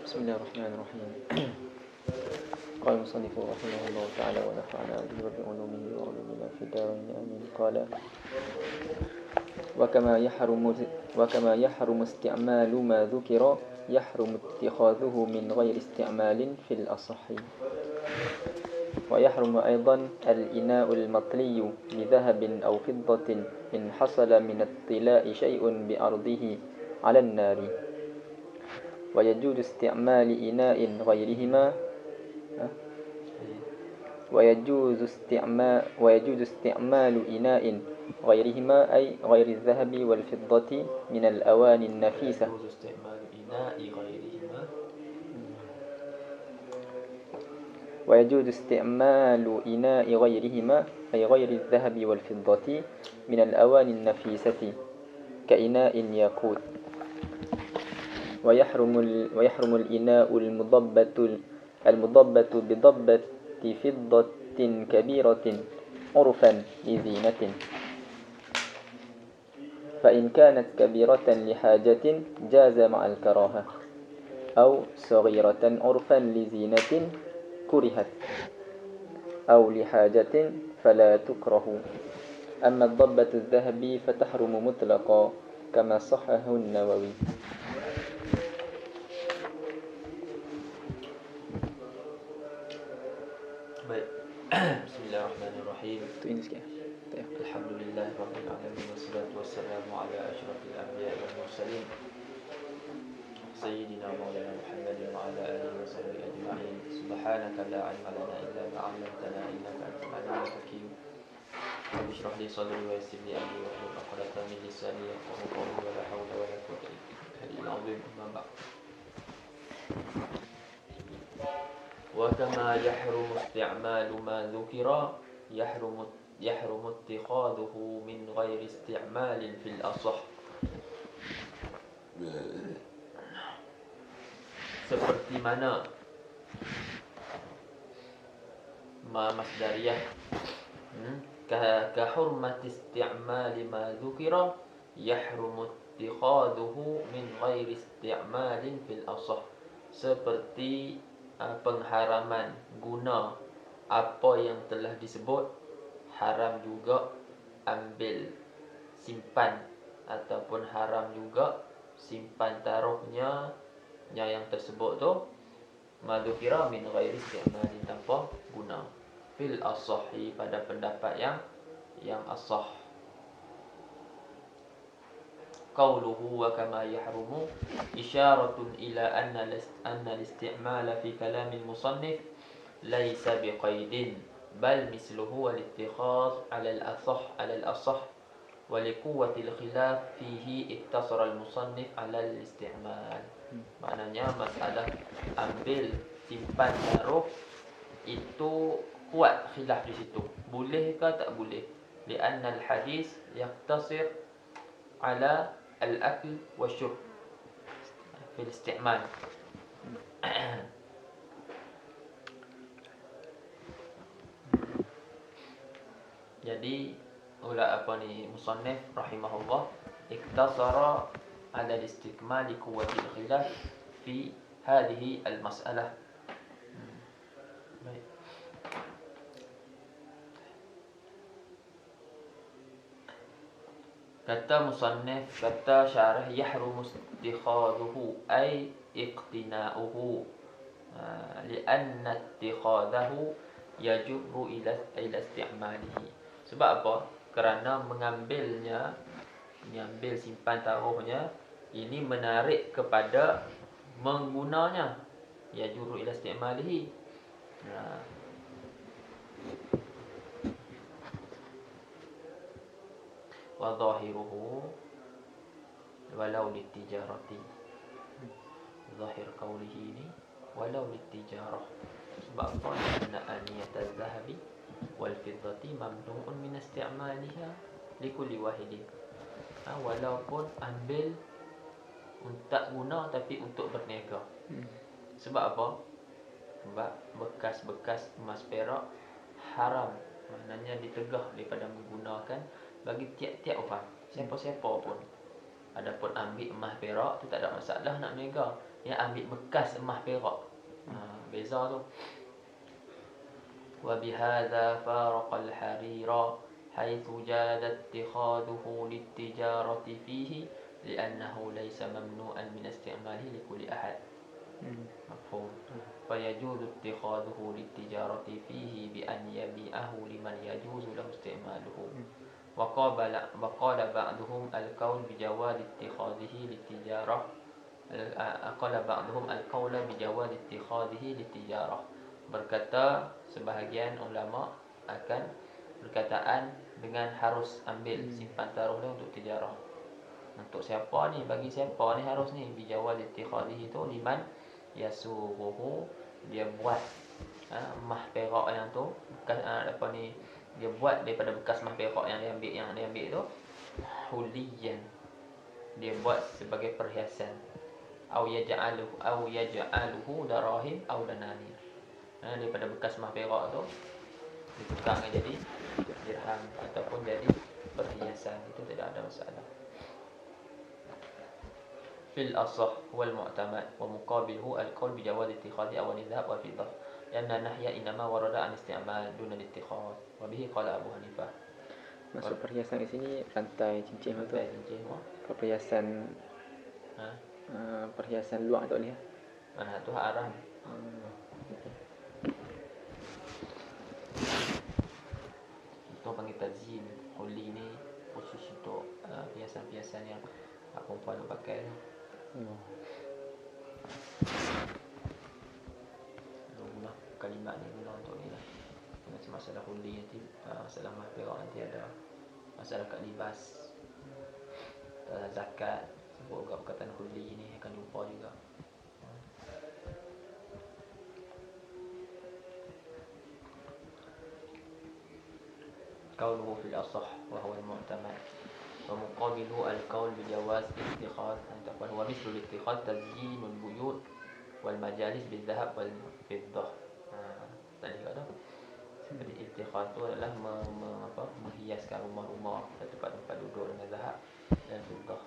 بسم الله الرحمن الرحيم. قال المصنف رحمه الله تعالى ونفعنا به وبعلومه وعلومنا في الدارين آمين. قال وكما يحرم استعمال ما ذكر يحرم اتخاذه من غير استعمال في الأصح. ويحرم أيضا الإناء المطلي بذهب أو فضة إن حصل من الطلاء شيء بأرضه على النار. ويجوز استعمال إناء غيرهما ويجوز استعمال إناء غيرهما أي غير الذهب والفضة من الأواني النفيسة. ويجوز استعمال إناء غيرهما أي غير الذهب والفضة من الأواني النفيسة كإناء ياقوت. ويحرم الإناء المضبة بضبة فضة كبيرة عرفا لزينة، فإن كانت كبيرة لحاجة جاز مع الكراهة، أو صغيرة عرفا لزينة كرهت، أو لحاجة فلا تكره. أما الضبة الذهب فتحرم مطلقا كما صحه النووي. Bismillahirrahmanirrahim. Alhamdulillahirabbil alamin wassalatu wassalamu ala asyrafil anbiya'i wal mursalin sayyidina maulana Muhammadin wa ala alihi wa sahbihi ajma'in. Subhanaka la 'ilma lana illa ma 'allamtana innaka antal alimul hakim. Rabbi shrah li sadri wa yassir li amri wa hlul 'uqdatam min lisani yafqahu qawli wa la hawla wa la quwwata illa billah. Amma ba'd. وكما يحرم استعمال ما ذكر يحرم اتخاذه من غير استعمال في الأصح. Seperti mana ma masdariyah كحرمة استعمال ما ذكر يحرم اتخاذه من غير استعمال في الأصح. Seperti pengharaman guna apa yang telah disebut, haram juga ambil simpan ataupun haram juga simpan taruhnya yang tersebut tu madzukira min ghairi isti'malin, tanpa guna, fil as-sahih, pada pendapat yang as-sah. Qauluhu wa kama yahrumu isyaratun ila anna al-isti'mal fi kalam al-musannif laysa biqaidin bal misluhu wal-ittikhadh ala al-asah wa liquwwati al-khilaf fihi iktasara al-musannif ala al-isti'mal. Maknanya masalah ambil simpan taruh itu kuat khilaf di situ, boleh ke tak boleh, lianna al-hadis yaktasir ala al-akl wa syurb fil isti'mal. Jadi musannif rahimahullah iktasara ala al-istikmal quwwati al-khilaf fi hadhihi al-mas'alah. Baik. Kata musannif, kata syarah, yahrumu ittikhadhuhu ay iqtina'uhu, li'anna ittikhadahu yajurru ila isti'malihi. Sebab apa? Kerana mengambil simpan taruhnya ini menarik kepada menggunanya, yajurru ila isti'malihi. Wa zahiruhu walau litijarati. Zahir qawlihi ini walau litijarah. Sebab apa? Anna aniyat az-zahabi wal fiddati mamnu'un min isti'maliha likulli wahidin. Walaupun ambil untuk guna tapi untuk berniaga. Sebab apa? Sebab bekas-bekas emas perak haram, maknanya ditegah daripada menggunakan bagi tiap-tiap orang, siapa-siapa pun. Adapun ambil emas perak tu tak ada masalah nak niaga. Yang ambil bekas emas perak. Beza tu. Wa bihadza faraqa al-harira haitsu jada ittikhadhuhu lit-tijarati fihi li'annahu laysa mamnu'an min isti'malihi li kulli ahad. Mafhum. فيجوز اتخاذه للتجارة فيه بأن يبيعه لمن يجوز له استعماله. وقال بعضهم القول بجواز اتخاذه للتجارة Berkata sebahagian ulama akan berkataan dengan harus ambil simpan taruh dia untuk tijarah. Untuk siapa ni? Bagi siapa ni harus ni? Bijawaz ittikhadhihi tu liman yasuruhu, dia buat emas perak yang tu bekas apa ni, dia buat daripada bekas emas perak yang dia ambil tu huliyan, dia buat sebagai perhiasan, au yaj'aluhu darahim au dananir. Daripada bekas emas perak tu ditukarkan jadi dirham ataupun jadi perhiasan, itu tidak ada masalah. Fil asah wal mu'tamad wa muqabiluhu al-qawl bi jawaz ittikhadhi awan dhahab wal fiddah, lianna nahya inma warada an isti'mal duna al-ittikhad, wa bihi qala Abu Hanifah. Maksud perhiasan di sini rantai cincin tu. Rantai cincin perhiasan perhiasan luar tak boleh. Mana tu haram. Itu panggil tazyin. Huli ni khusus untuk hiasan-hiasan yang perempuan nak pakai. Guna kalimat ni guna untuk ni lah. Macam masalah huli nanti, masalah emas perak nanti ada masalah kat libas, zakat. Sebut juga perkataan huli ni akan jumpa juga. Qauluhu fil asah wa huwa al-mu'tamad wa muqabiluhu al-qawl bi jawaz ittikhadh, antaqal huwa mislu al-ittikhadh tazyinul buyut wal majalis bil dhahab wal fiddah. Tadi kata seperti ittikhadh tu adalah menghiaskan rumah-rumah dan tempat-tempat duduk dengan zahab dan fiddah.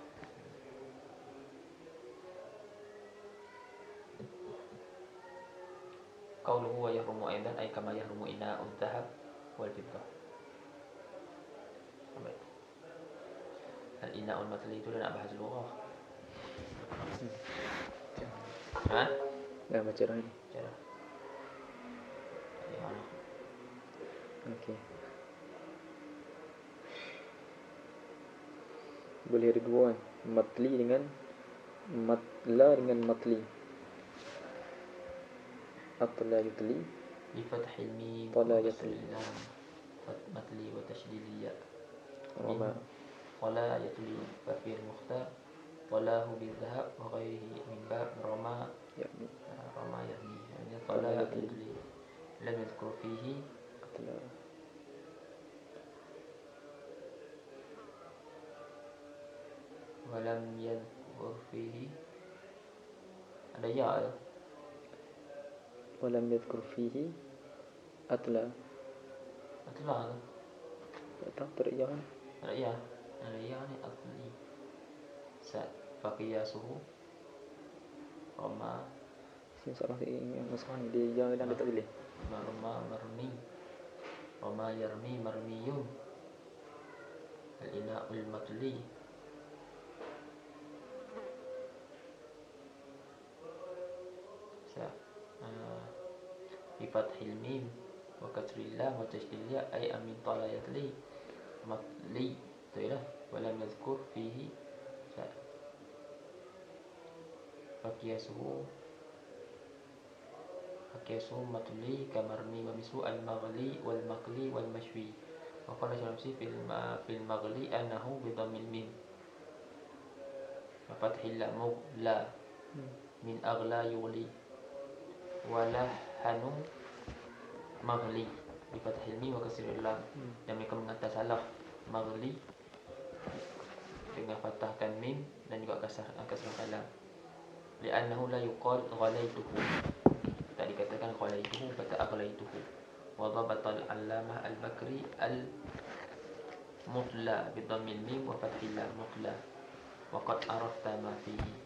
Qauluhu wa yahrumu aidan ay kama yahrumu ina'ud dhahab wal fiddah. Al-ina'ul matli itu dah nak bahas lughah. Dah baca dah ni. Cara. Ya. Okey. Boleh ada dua kan? Matli dengan matla dengan matli. Atla yutli Bi fathil mim Tala yatli matli wa tashdidil ya. Rama Wala yatli fafir mukhtar walahu bil dhahab wa ghairihi min bab rama yakni yani tala yatli lam yadhkur fihi atla wa lam yadhkur fihi, ada ya tu. walam yadhkur fihi atla tu. tak tahu teriak kan? Ada ya ni atli sa faqiyasuhu rama Sini seorang yang masalah ni dia yang tak boleh. marmi rama yarmi marmiyun al-ina'ul matli sa bi fathil mim wa kasril lam wa tashdidil ya ay amin talayatli matli tu lah, walam yazkur fihi fakiyasuhu matli kamarmi wa mislu al-maghli wal maqli wal mashwi. Wa qala Syamsi fil maghli annahu bi dhammil mim wa fathil lam la min aghla yughli wala hanu maghli bi fathil mim wa kasril lam. Dan mereka mengata salah maghli dengan fathahkan mim dan juga kasrahkan lam. Li'annahu la yuqal ghalaituhu, tak dikatakan ghalaituhu, kata aghlaituhu. Wa dhabata al-allamah al-Bakri al-mutla bi dhammil mim wa fathil lam mutla wa qad arafta ma fihi.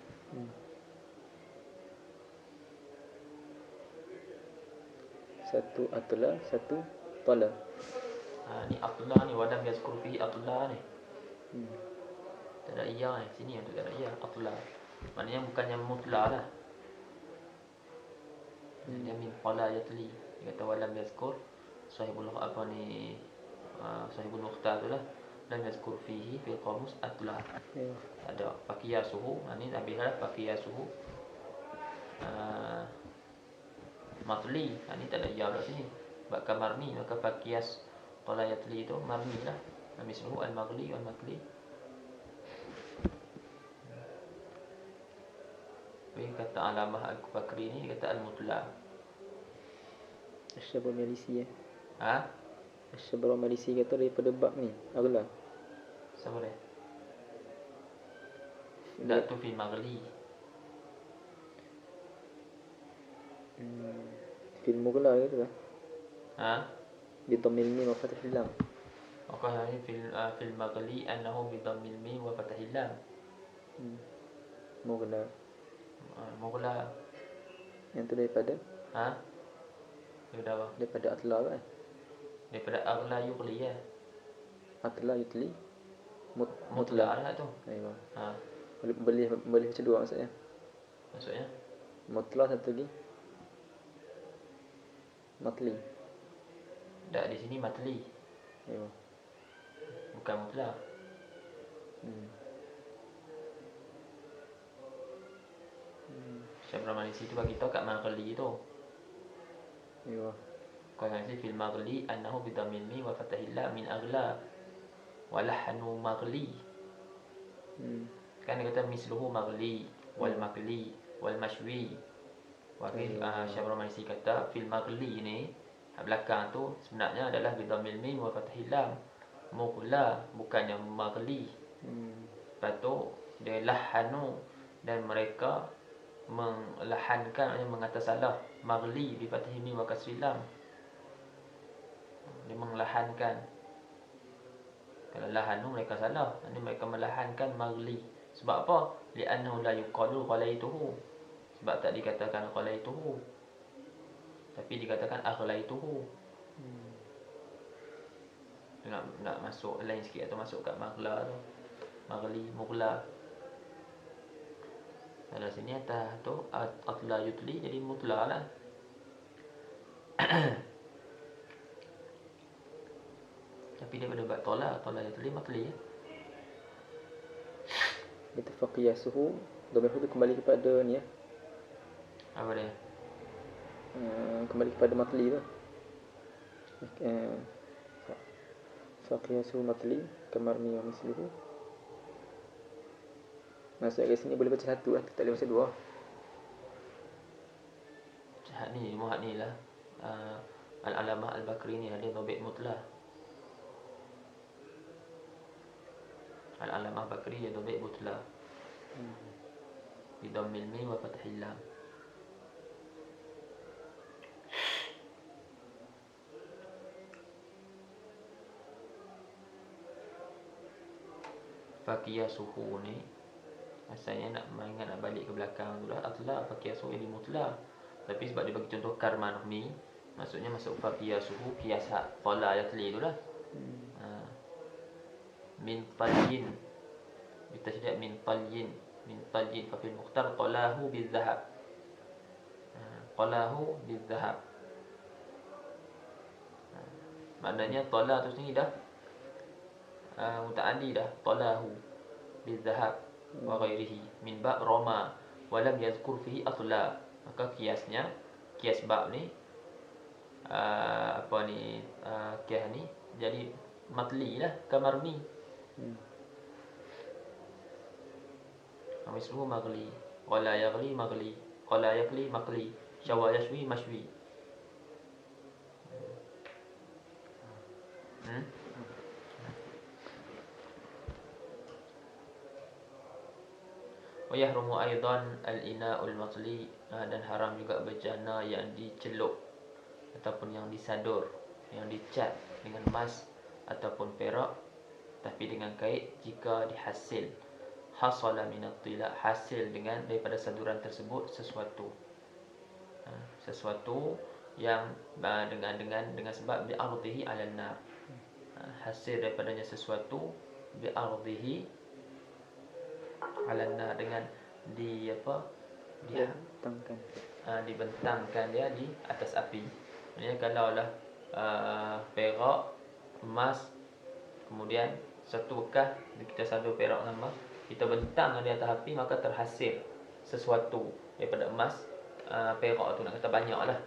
Satu atla, satu tala. Ni atla ni, walam yazkur fihi atla ni. Tak ada iya ni, sini untuk tak ada iya, atla. Maknanya bukannya mutla lah. Dia min qala yatli. Dia kata walam yazkur sahibul apa ni, sahibul mukhtar tu lah. Lam yazkur fihi fil qamus atla. Ada faqiyasuhu, ni habis lah faqiyasuhu. Matli, ni tak ada ya kat sini. Bak kamarni, maka faqiyas qala yatli itu marni lah. Misluhu al-maghli wal matli. Ini kata Alamah Al-Bakri ni, dia kata al-mutla. Asy-Syabr Malisi Ha? Asy-Syabr Malisi kata daripada bab ni agla. Sama dia. Tak tu fi maghli. Fil mughla gitu lah. Ha? Bi dhammil mim wa fathil lam. Maka ini fil maghli annahu bi dhammil mim wa fathil lam. Mughla. Mughla. Yang tu daripada Daripada apa? Daripada atla kan? Daripada aghla yughli ya. Atla yutli Mutla lah tu. Aywa. Ha. Boleh macam dua maksudnya. Maksudnya? Mutla satu lagi. Matli. Tak, di sini matli. Aywa. Bukan mutla. Syabr Malisi tu bagi tahu kat maghli tu. Aywa. Kau kasi fil maghli annahu bi dhammil mim wa fathil lam min aghla wa lahnu maghli. Kan dia kata misluhu maghli wal maghli wal mashwi. Wakil Syabr Malisi kata fil maghli ni belakang tu sebenarnya adalah bi dhammil mim wa fathil lam. Mughla bukannya maghli. Lepas tu dia lahanu dan mereka melahankan, maksudnya mengata salah maghli bi fathil mim wa kasril lam. Dia melahankan. Kalau lahanu mereka salah, ini mereka melahankan maghli. Sebab apa? Li'annahu la yuqalu qalaituhu. Sebab tak dikatakan qalaituhu, tapi dikatakan aghlaituhu. Nak masuk lain sikit atau masuk kat maghla tu. Maghli, mughla. Kalau sini atas tu atla yutli jadi mutla lah. Tapi daripada bab tola yutli matli ya. Itu faqiyasuhu. Dhamir tu kembali kepada ni ya. Apa dia? Kembali kepada matli tu. Faqiyasuhu matli kamarni wa misluhu. Maksud kat sini boleh baca satu lah, tak boleh baca dua. Muhad ni lah. Al-Alamah Al-Bakri ni ada dhabit mutla. Al-Alamah Bakri dia dhabit mutla. Bi dhammil mim wa fathil lam. Faqiyasuhu ni asalnya nak balik ke belakang tu lah. Atla faqiyasuhu ini mutla. Tapi sebab dia bagi contoh karmanmi, maksudnya masuk faqiyasuhu qiyas qala yatli tu lah. Min talyin bitasydid min talyin fa fil mukhtar qalahu bizahab. Qalahu bizahab. Maknanya tala tu sendiri dah mutaaddi dah, talahu bizahab wa ghairihi min bab rama wa lam yazkur fihi atla. Maka kiasnya, kias bab ni kias ni jadi matli lah, kamarni. Misluhu maghli, qala yaghli maghli, qala yakli makli, syawa yashwi mashwi. Wa yahrumu aidan al-ina'ul matli, dan haram juga bejana yang dicelup ataupun yang disadur, yang dicat dengan emas ataupun perak, tapi dengan kait jika dihasil hasala minat tila, hasil dengan daripada saduran tersebut sesuatu yang dengan sebab bi'ardhihi 'alan nar, hasil daripadanya sesuatu bi'ardhihi 'alan nar, dengan di apa dia Bentangkan. dibentangkan dia di atas api. Maksudnya kalaulah perak, emas, kemudian satu bekas kita sadu perak dengan emas, kita bentang di atas api, maka terhasil sesuatu daripada emas, perak tu, nak kata banyak lah.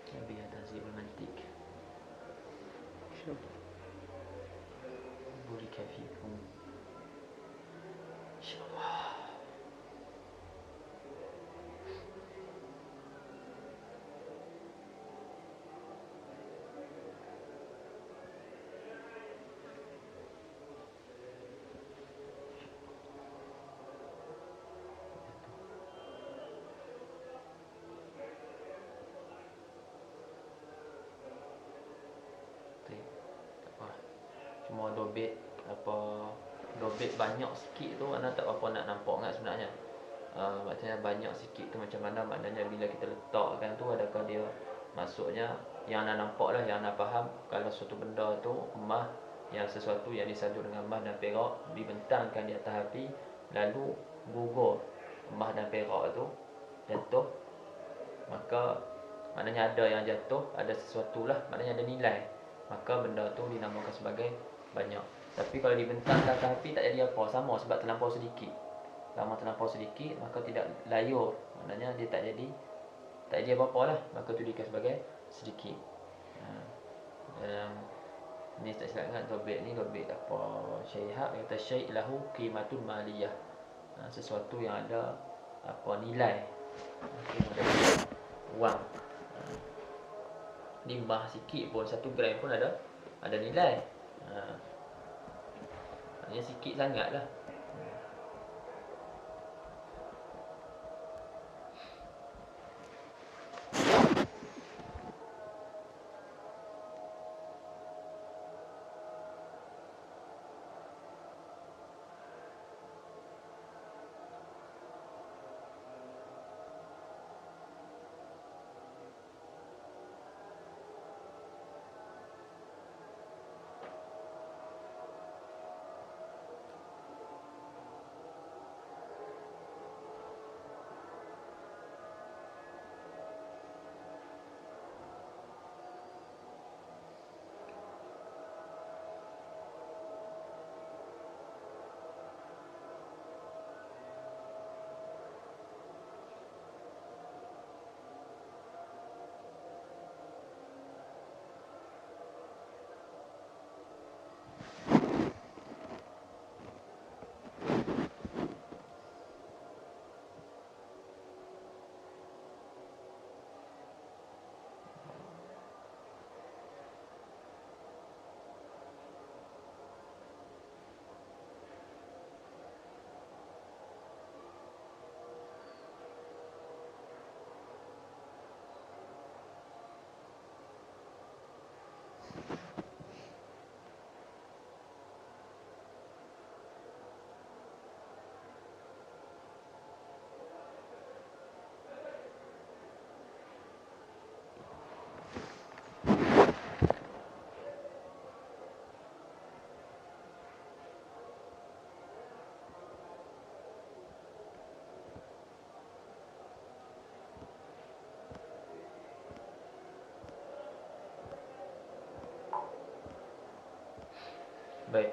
Biar tazibul mantik. Burika fikum. InsyaAllah. Cuma dobit banyak sikit tu anda tak apa nak nampak kan sebenarnya. Maksudnya banyak sikit tu macam mana, maknanya bila kita letakkan tu, adakah dia maksudnya yang anda nampak lah, yang anda faham, kalau suatu benda tu emas, yang sesuatu yang disadu dengan emas dan perak dibentangkan di atas api, lalu gugur emas dan perak tu jatuh, maka maknanya ada yang jatuh, ada sesuatu lah, maknanya ada nilai, maka benda tu dinamakan sebagai banyak. Tapi kalau dibentang ke atas api tak jadi apa, sama sebab terlampau sedikit. Lama terlampau sedikit, maka tidak layur, maknanya dia tak jadi apa-apa lah, maka tu dikatakan sebagai sedikit. Ni tak silap ingat dobit ni, dobit apa syai'ah, kata syai' lahu qimatun maliyah, sesuatu yang ada apa nilai, wang. Limbah sikit pun, 1 gram pun ada nilai. Hanya sikit sangat lah. Baik.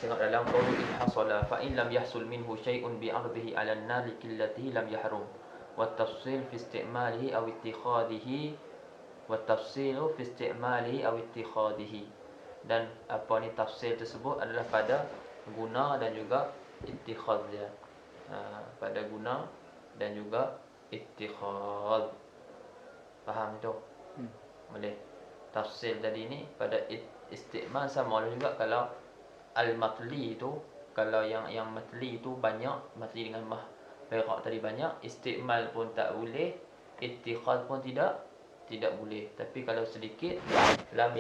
Tengok dalam qaulu in hasala fa in lam yahsul minhu syai'un bi 'ardihi 'ala an-nar li qillatihi lam yahrum. Wa tafsil fi istimalihi aw ittikhadihi wa tafsilu fi istimalihi aw ittikhadihi. Dan apa ni tafsir tersebut adalah pada guna dan juga ittikhad dia. Pada guna dan juga ittikhad. Faham tu? Boleh. Tafsir tadi ni pada istimal sama juga kalau al-matli itu, kalau yang matli itu banyak, matli dengan mah perak tadi banyak, istimal pun tak boleh, ittikhad pun tidak boleh. Tapi kalau sedikit lam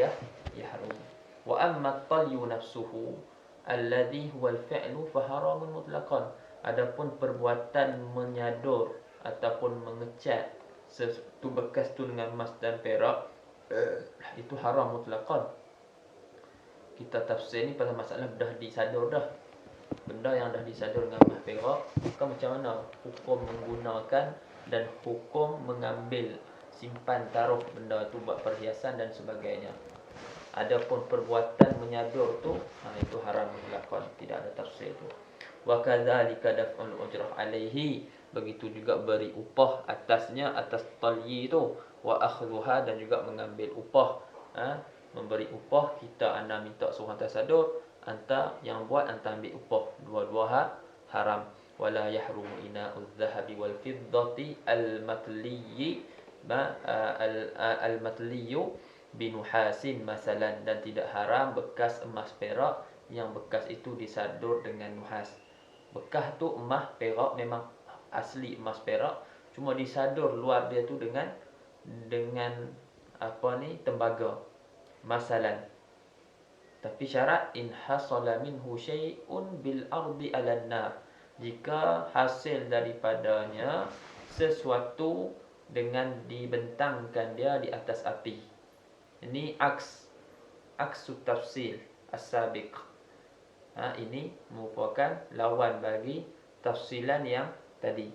yahrum. Wa amma at-talyu nafsuhu alladhi huwa al-fi'lu fa haramun mutlaqan. Adapun perbuatan menyadur ataupun mengecat sesuatu bekas tu dengan emas dan perak, itu haram mutlaqan. Kita tafsir ni pada masalah dah disadur dah. Benda yang dah disadur dengan emas perak, maka macam mana hukum menggunakan dan hukum mengambil, simpan, taruh benda tu buat perhiasan dan sebagainya. Adapun perbuatan menyadur tu, itu haram mutlaqan, tidak ada tafsir tu. Wa kadzalika daf'ul ujrah alaihi, begitu juga beri upah atasnya, atas talyi tu, wa akhdhuha, dan juga mengambil upah. Memberi upah, kita anda minta suruh hantar sadur, anta yang buat anta ambil upah, dua-dua haram. Wala yahrumu ina'udz zahabi wal fiddati al-matliyyi al-matliyyu binuhasin masalan, dan tidak haram bekas emas perak yang bekas itu disadur dengan nuhas. Bekas tu emas perak, memang asli emas perak, cuma disadur luar dia tu dengan apa ni, tembaga. Masalan. Tapi syarat in hasala minhu syai'un bil ardi 'alan nar. Jika hasil daripadanya sesuatu dengan dibentangkan dia di atas api. Ini aksu tafsil as-sabiq. Ini merupakan lawan bagi tafsilan yang tadi.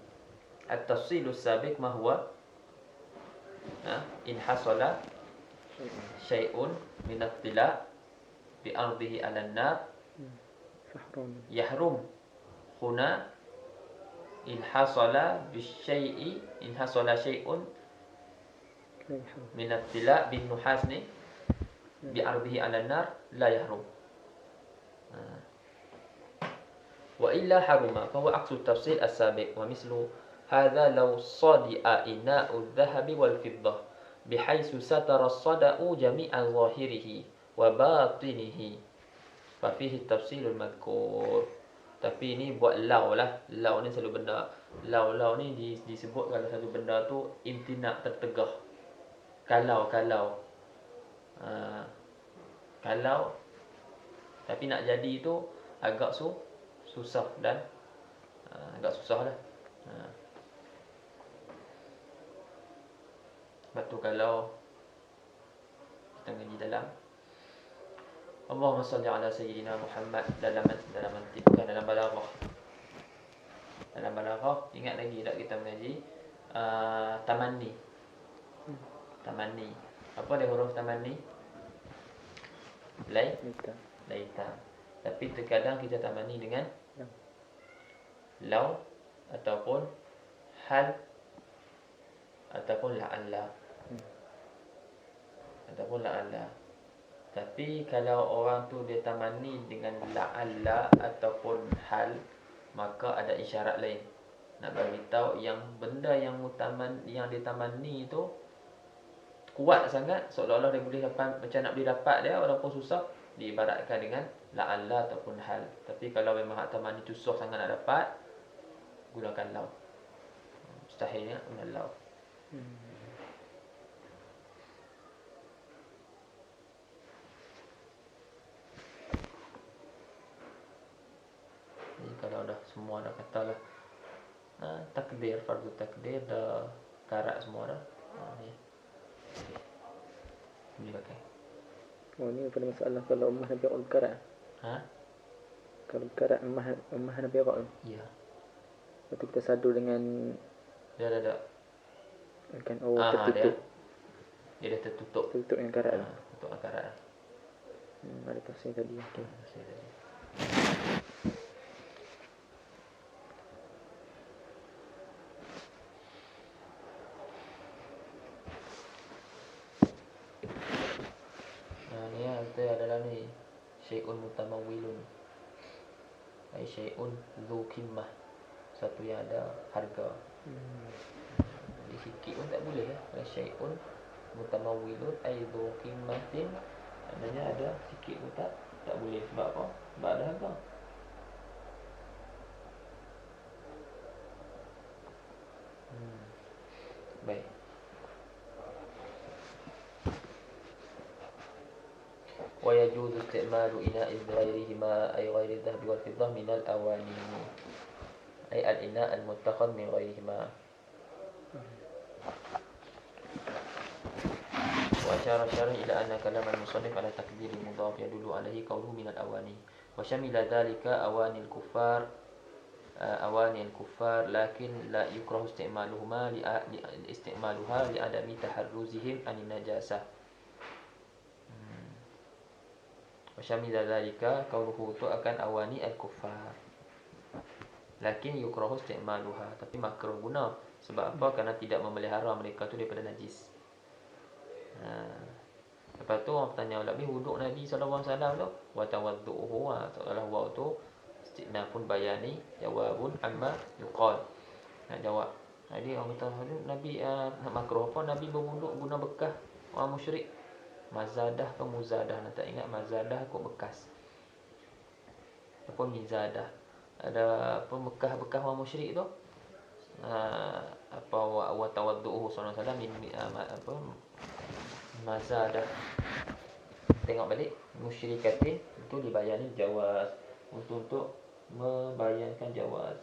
At-tafsilus sabiq ma huwa? In hasala syai'un min at-tila' bi ardihi 'alan nar yahrum. Huna in hasala bisyai'i, in hasala syai'un min at-tila' bin nuhas ni bi ardihi 'alan nar la yahrum. Wa illa haruma fa huwa aqsu tafsil as-sabiq. Wa mislu hadha law sadi'a ina'u adh-dhahabi wal fiddah bihaisu satara as-sada'u jami'a zahirihi wa batinihi fa fihi tafsilul madhkur. Tapi ini buat law lah. Law ni selalu benda, law ni disebut kalau satu benda tu imtina' tertegah. Kalau tapi nak jadi itu agak susah dan agak susah lah. Sebab tu kalau kita ngaji dalam Allahumma salli ala sayyidina Muhammad dalam bukan dalam balaghah. Dalam balaghah ingat lagi tak kita mengaji tamanni. Tamanni. Apa dia huruf tamanni? Laita. Tapi terkadang kita tamanni dengan law ataupun hal ataupun la'alla. Tapi kalau orang tu dia tamanni dengan la'alla ataupun hal, maka ada isyarat lain. Nak bagi tahu yang benda yang ditamanni itu kuat sangat, seolah-olah dia boleh dapat, macam nak boleh dapat dia walaupun susah, diibaratkan dengan la'alla ataupun hal. Tapi kalau memang hak tamanni tu susah sangat nak dapat, gunakan law. Mustahilnya guna law. Jadi kalau dah semua dah katalah takdir, fardu takdir dah karat semua dah. Ni boleh pakai. Oh, ni pada masalah kalau emas dan perak karat. Kalau karat emas dan perak tu. Ya. Lepas tu kita sadur dengan Dia ada. kan tertutup. Dia dah tertutup. Tertutup dengan karat. Tutup dengan karat. Ada tafsir tadi. Okay. Tafsir tadi. Ni ada adalah ni syai'un mutamawwilun. Ai syai'un dzu qimmah. Satu yang ada harga. Jadi sikit pun tak boleh lah. Syai'un mutamawwilun ai dzu qimmatin. Maknanya ada sikit pun tak boleh. Sebab apa? Sebab ada harga. Baik. ويجوز استعمال إناء غيرهما أي غير الذهب والفضة من الأواني أي الإناء المتخذ من غيرهما. وأشار الشارح إلى أن كلام المصنف على تقدير المضاف يدل عليه قوله من الأواني وشمل ذلك أواني الكفار لكن لا يكره استعمالها لعدم تحرزهم عن النجاسة. Wasyamila dzalika qauluhu tu akan awani al-kuffar. Lakin yukrahu isti'maluha, tapi makruh guna. Sebab apa? Kerana tidak memelihara mereka tu daripada najis. Lepas tu orang bertanya lagi wuduk Nabi sallallahu alaihi wasallam tu wa tawadduhu seolah wa tu istinafun bayani jawabun amma yuqal. Nak jawab. Jadi orang kata Nabi nak makruh apa? Nabi berwuduk guna bekas orang musyrik. Mazadah atau muzadah, nak tak ingat mazadah kot bekas. Apa mizadah? Ada apa bekas-bekas orang musyrik tu? Apa wa tawadduhu sallallahu alaihi wasallam apa mazadah. Tengok balik musyrikatin itu dibayani jawaz untuk membayankan jawaz.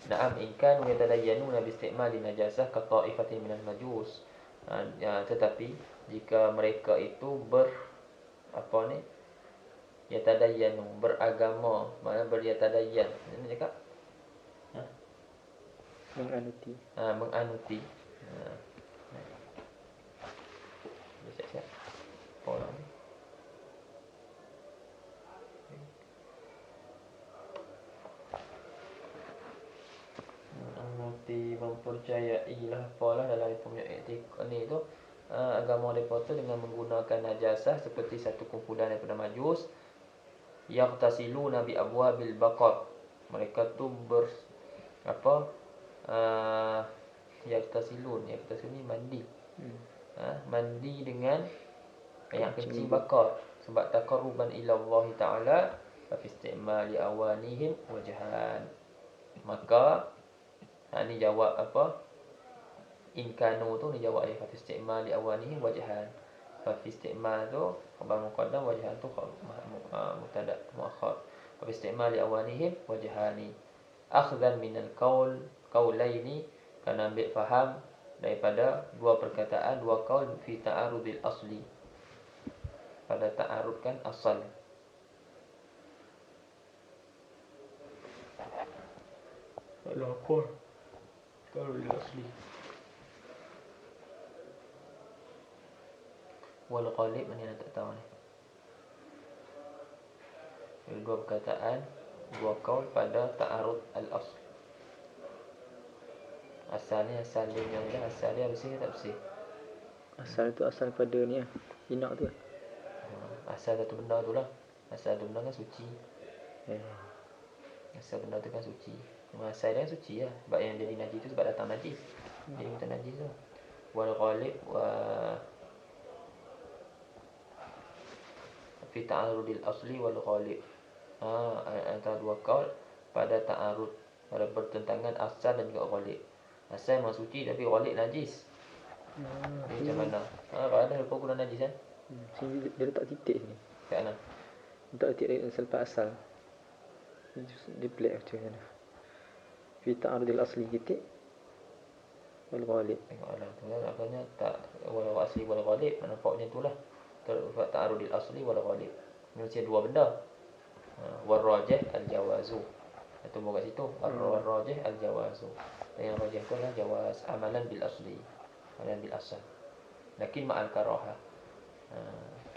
Na'am in kanu yatadayyanuna bi isti'mali najasah ka ta'ifatin minal majus. Tetapi jika mereka itu yatadayyanu beragama, mana beryatadayyan. Ini cakap menganuti. Menganuti. Siap-siap. Orang ni mempercayailah apalah dalam punya etika ni tu agama mereka tu dengan menggunakan najasah seperti satu kumpulan daripada majus yaqtasiluna bi abwabil baqar. Mereka tu yaqtasilun ni mandi. Mandi dengan yang kencing bakar sebab taqarruban ila Allah Taala fa fi istimali awanihim wajhan. Maka ni jawab in kanu tu ni jawab dia fa fi istimali awanihim wajhan. Fa fi istimal tu khabar muqaddam, wajhan tu mubtada muakhar. Fa fi istimali awanihim wajhani akhdhan min al-qaulaini, kana ambil faham daripada dua perkataan, dua qaul fi ta'arudil asli, pada ta'arudkan asal. Lapor ta'arudil asli wal ghalib, mana nak tak tahu ni. Dua perkataan, dua qaul pada ta'arud al-asl. Asalnya asal dia yang dah asal dia bersih tak bersih? Asal tu asal pada ni lah, inak tu. Asal satu benda tu lah. Asal satu benda kan suci. Asal benda tu kan suci. Asal dia kan suci lah. Sebab yang jadi najis tu sebab datang najis. Jadi bukan najis tu. Wal ghalib wa fi ta'arudil asli wal ghalib. Antara dua qaul pada ta'arud, pada bertentangan asal dan juga ghalib. Asal memang suci tapi ghalib najis. Macam mana? Ada lupa guna najis kan? Sini dia letak titik sini. Kat mana? Letak titik selepas asal. Dia pelik macam mana. Fi ta'arudil asli titik wal ghalib. Tengoklah tu kan maknanya tak wal asli wal ghalib, nampaknya itulah. Ta'arudil asli wal ghalib. Mesti dua benda. Wal rajih al jawazu. Itu bukan kat situ. Wal rajih al jawazu. Yang rajih tu adalah jawaz amalan bil asli. Amalan bil asal. Lakin ma'al karaha.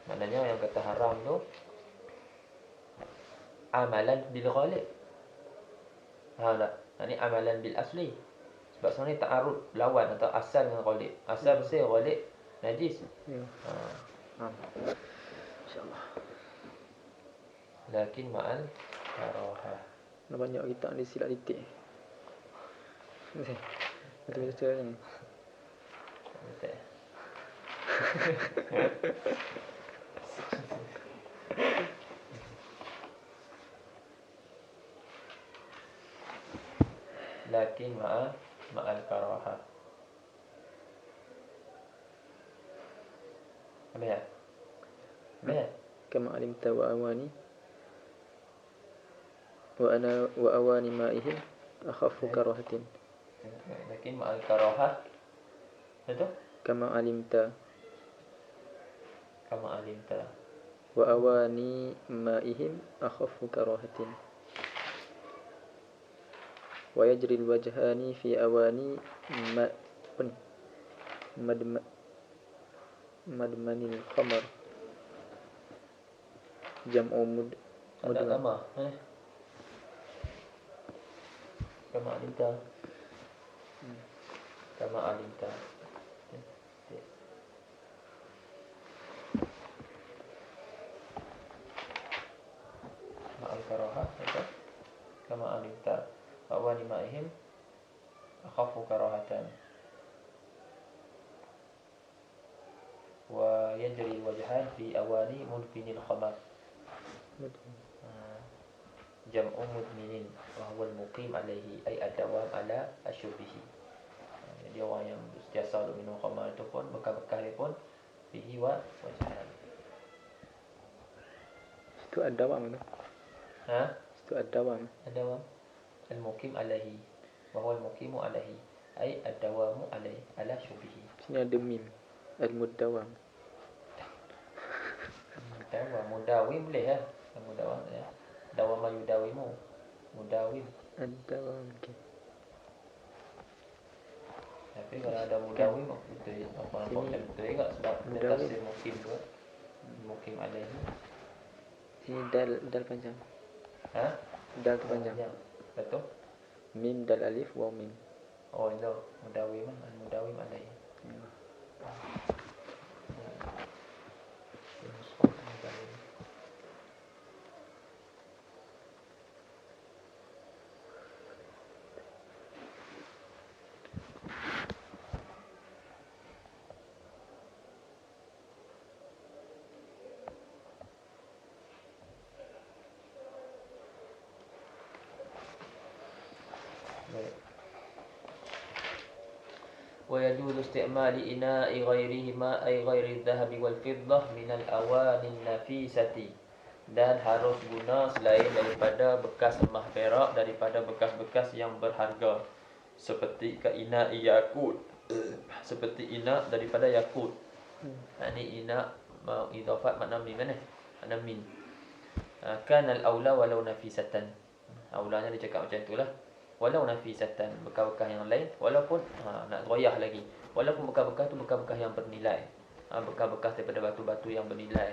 Maknanya yang kata haram tu amalan bil ghalib. Tak? Ini amalan bil asli. Sebab sebenarnya ta'arud lawan atau asal dengan ghalib. Asal mesti ghalib najis. Ya. InsyaAllah. Lakin ma'al karaha. Banyak kita ni silap titik. Betul-betul ni. Betul. Lakin ma'al karaha. Apa ya? Kama alimta wa awani wa awani ma'ihim akhafu karahatin. Lakin ma'al karaha. Betul? Kama alimta wa awani ma'ihim akhafu karahatin. Wa yajri al-wajhani fi awani madmanil khamar. Jam'u Ada nama. Kama alimta. Ma'al karaha. Kama alimta. Awani ma'ihim akhafu karahatan. Wa yajri wajhan fi awani munfinil khamar. Jam'u mudminin wa huwa al-muqim alaihi ay ad-dawam ala asyubihi. Jadi orang yang sentiasa minum khamar itu pun bekas-bekas dia pun fihi wa wajhan. Itu ad-dawam tu. Itu ad-dawam. Ad-dawam al-muqim alaihi wa huwa al-muqimu alaihi ay ad-dawamu alaihi ala syubihi. Sini ada mim al-mudawam. Mudawim boleh ya. Mudawam ya. Dawama yudawimu. Mudawim. Ad-dawam. Okay. Tapi kalau ada mudawim betul ya. Apa nampak betul juga sebab dia tafsir mukim tu. Mukim alaihi. Sini dal panjang. Dal tu panjang. Betul. Mim dal alif waw mim. Oh itu mudawim al-mudawim alaihi. ويجوز استعمال إناء غيرهما أي غير الذهب والفضة من الأواني النفيسة. Dan harus guna selain daripada bekas emas perak, daripada bekas-bekas yang berharga, seperti ina yakut, seperti ina daripada yakut. Ini ina mau idafat makna min mana? Makna min. Kan al-aula walau nafisatan. Aulanya dia cakap macam itulah. Walau nafisatan, bekas-bekas yang lain, walaupun nak goyah lagi, walaupun bekas-bekas tu bekas-bekas yang bernilai, bekas-bekas daripada batu-batu yang bernilai.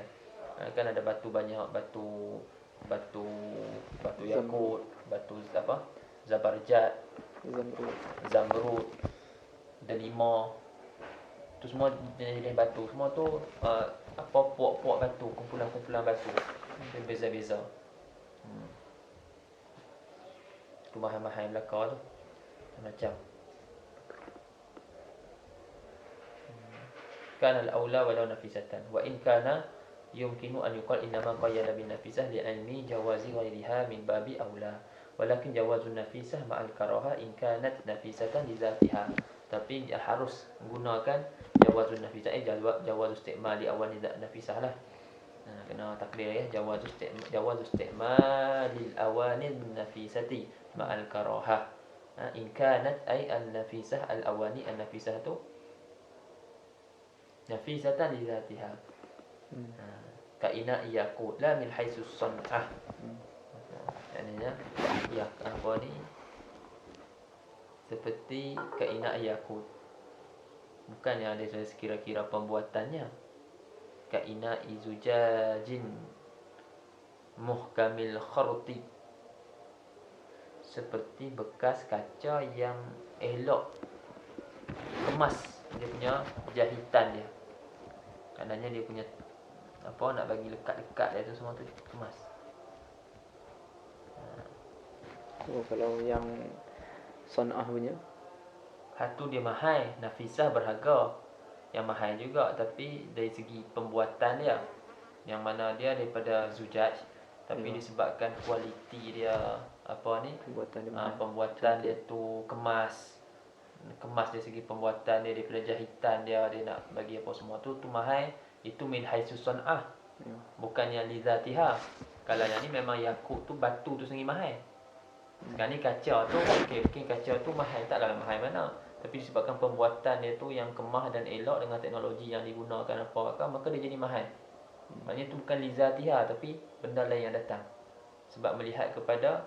Kan ada batu banyak, batu yakut, batu apa, zabarjat, zamrud, delima, tu semua jenis batu. Semua tu apa puak-puak batu, kumpulan-kumpulan batu, beza-beza. Mahal-mahal belakang tu macam kana al-aula walau nafisatan wa in kana yumkinu an yuqal innama qayyada bin nafisah li ilmi jawazi ghairiha min babi aula walakin jawazun nafisah ma'al karaha in kanat nafisatan li zatiha. Tapi dia harus gunakan jawazun nafisah jawaz istimali awani nafisah lah. Kena takdir ya, jawaz istimalil awani nafisati ma'al karaha. In kanat ay an-nafisah al-awani an-nafisah tu nafisatan li zatiha. Ka ina yakut la min haitsu san'ah. Maknanya ya apa ni? Seperti ka ina yakut. bukan yang ada sekira-kira pembuatannya. Kaina izujajin muhkamil kharti, seperti bekas kaca yang elok kemas dia punya jahitan dia. Kadangnya dia punya apa nak bagi lekat-lekat dia tu semua tu kemas. Kalau yang Son'ah punya Satu dia mahal, nafisah berharga. Yang mahal juga, tapi dari segi pembuatan dia, yang mana dia daripada zujaj, tapi disebabkan kualiti dia apa ni, pembuatan dia tu kemas dari segi pembuatan dia, daripada jahitan dia nak bagi apa semua tu mahal. Itu min haitsu sun'ah, bukan yang lizatiha. Kalau yang ni memang yakut tu, batu tu sendiri mahal. Sekarang ni kaca tu mungkin kaca tu mahal, taklah mahal mana, tapi disebabkan pembuatan dia tu yang kemah dan elok dengan teknologi yang digunakan apa-apa, maka dia jadi mahal. Maknanya tu bukan lizatiha, tapi benda lain yang datang sebab melihat kepada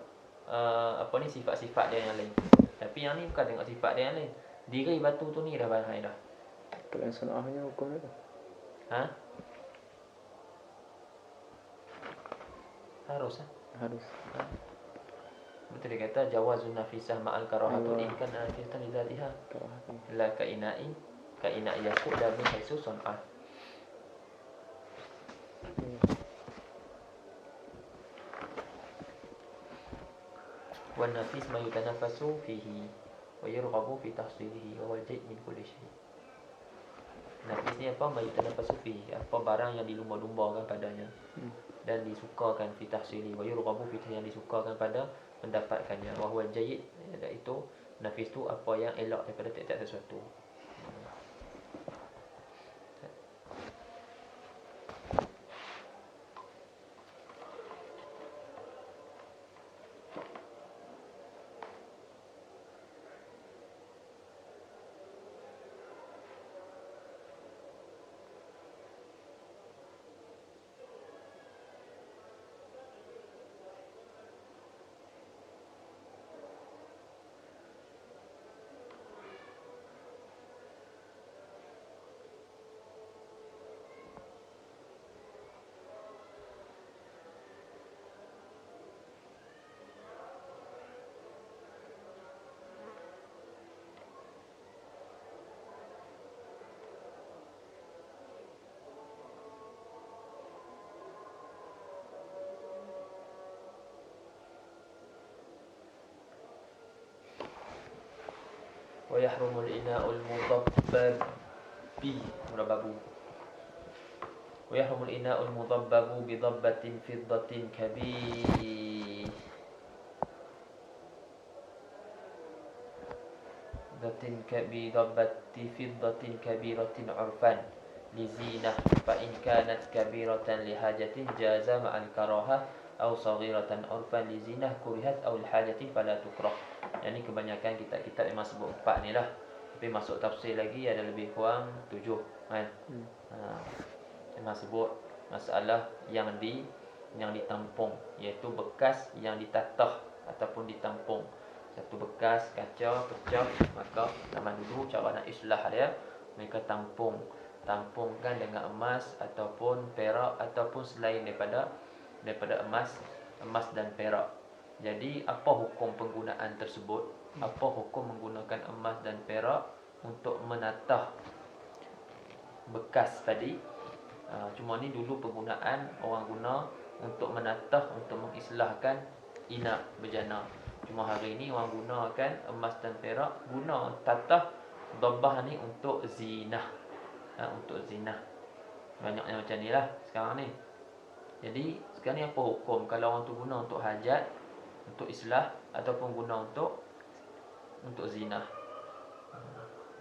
sifat-sifat dia yang lain. Tapi yang ni bukan tengok sifat dia yang lain. Diri batu tu ni dah mahal dah. Kalau yang Son'ahnya hukum dia tu harus harus. Betul dia kata jawazun nafisah ma'al karahatul in kan nafisah lizatiha la kaina'i yakut dan min haitsu sun'ah. Wan nafis ma yutanafasu fihi wa yurghabu fi tahsilihi wa wal jid min kulli syai. Nafis ni apa? Ma yutanafasu fihi, apa barang yang dilumba-lumbakan padanya dan disukakan fi tahsili, wa yurghabu fi, yang disukakan pada mendapatkannya, wa huwal jayyid, iaitu nafis tu apa yang elok daripada tiap-tiap sesuatu. Wa yahrumul ina'ul mudabbabi murabbabu. Wa yahrumul ina'ul mudabbabu bi dhabbatin fiddatin kabiratin urfan li zinah, fa in kanat kabiratan li hajatin jaza ma'al karahah aw saghiratan urfan li zinah kurihat aw li hajatin fala tukrah. Yang ni kebanyakan kitab-kitab memang sebut 4 ni lah, tapi masuk tafsir lagi ada lebih kurang 7 kan. Memang sebut masalah yang ditampung, iaitu bekas yang ditatah ataupun ditampung. Satu bekas kaca pecah, maka zaman dulu cara nak islah dia, mereka tampungkan dengan emas ataupun perak ataupun selain daripada emas dan perak. Jadi apa hukum penggunaan tersebut? Apa hukum menggunakan emas dan perak untuk menatah bekas tadi? Cuma ni dulu penggunaan orang guna untuk menatah, untuk mengislahkan ina bejana. Cuma hari ni orang gunakan emas dan perak, guna tatah dhabbah ni untuk zinah. Untuk zinah. Banyaknya macam ni lah sekarang ni. Jadi sekarang ni apa hukum kalau orang tu guna untuk hajat, untuk islah, ataupun guna untuk zinah?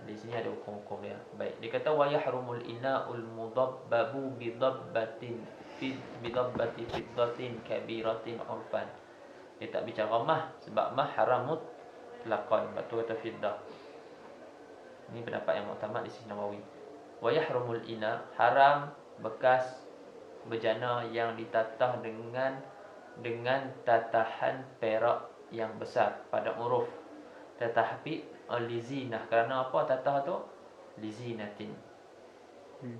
Di sini ada hukum-hukum dia. Baik, dia kata wa yahrumul ina'ul mudabbabu bi dhabbatin fiddatin kabiratin urfan. Dia tak bicara mah, sebab mah haram mutlaqan, batu kata fiddah. Ini pendapat yang muktamad di sisi Nawawi. Wa yahrumul ina, haram bekas bejana yang ditatah dengan tatahan perak yang besar pada uruf. Tetapi lizinah, kerana apa tatah tu? lizinatin.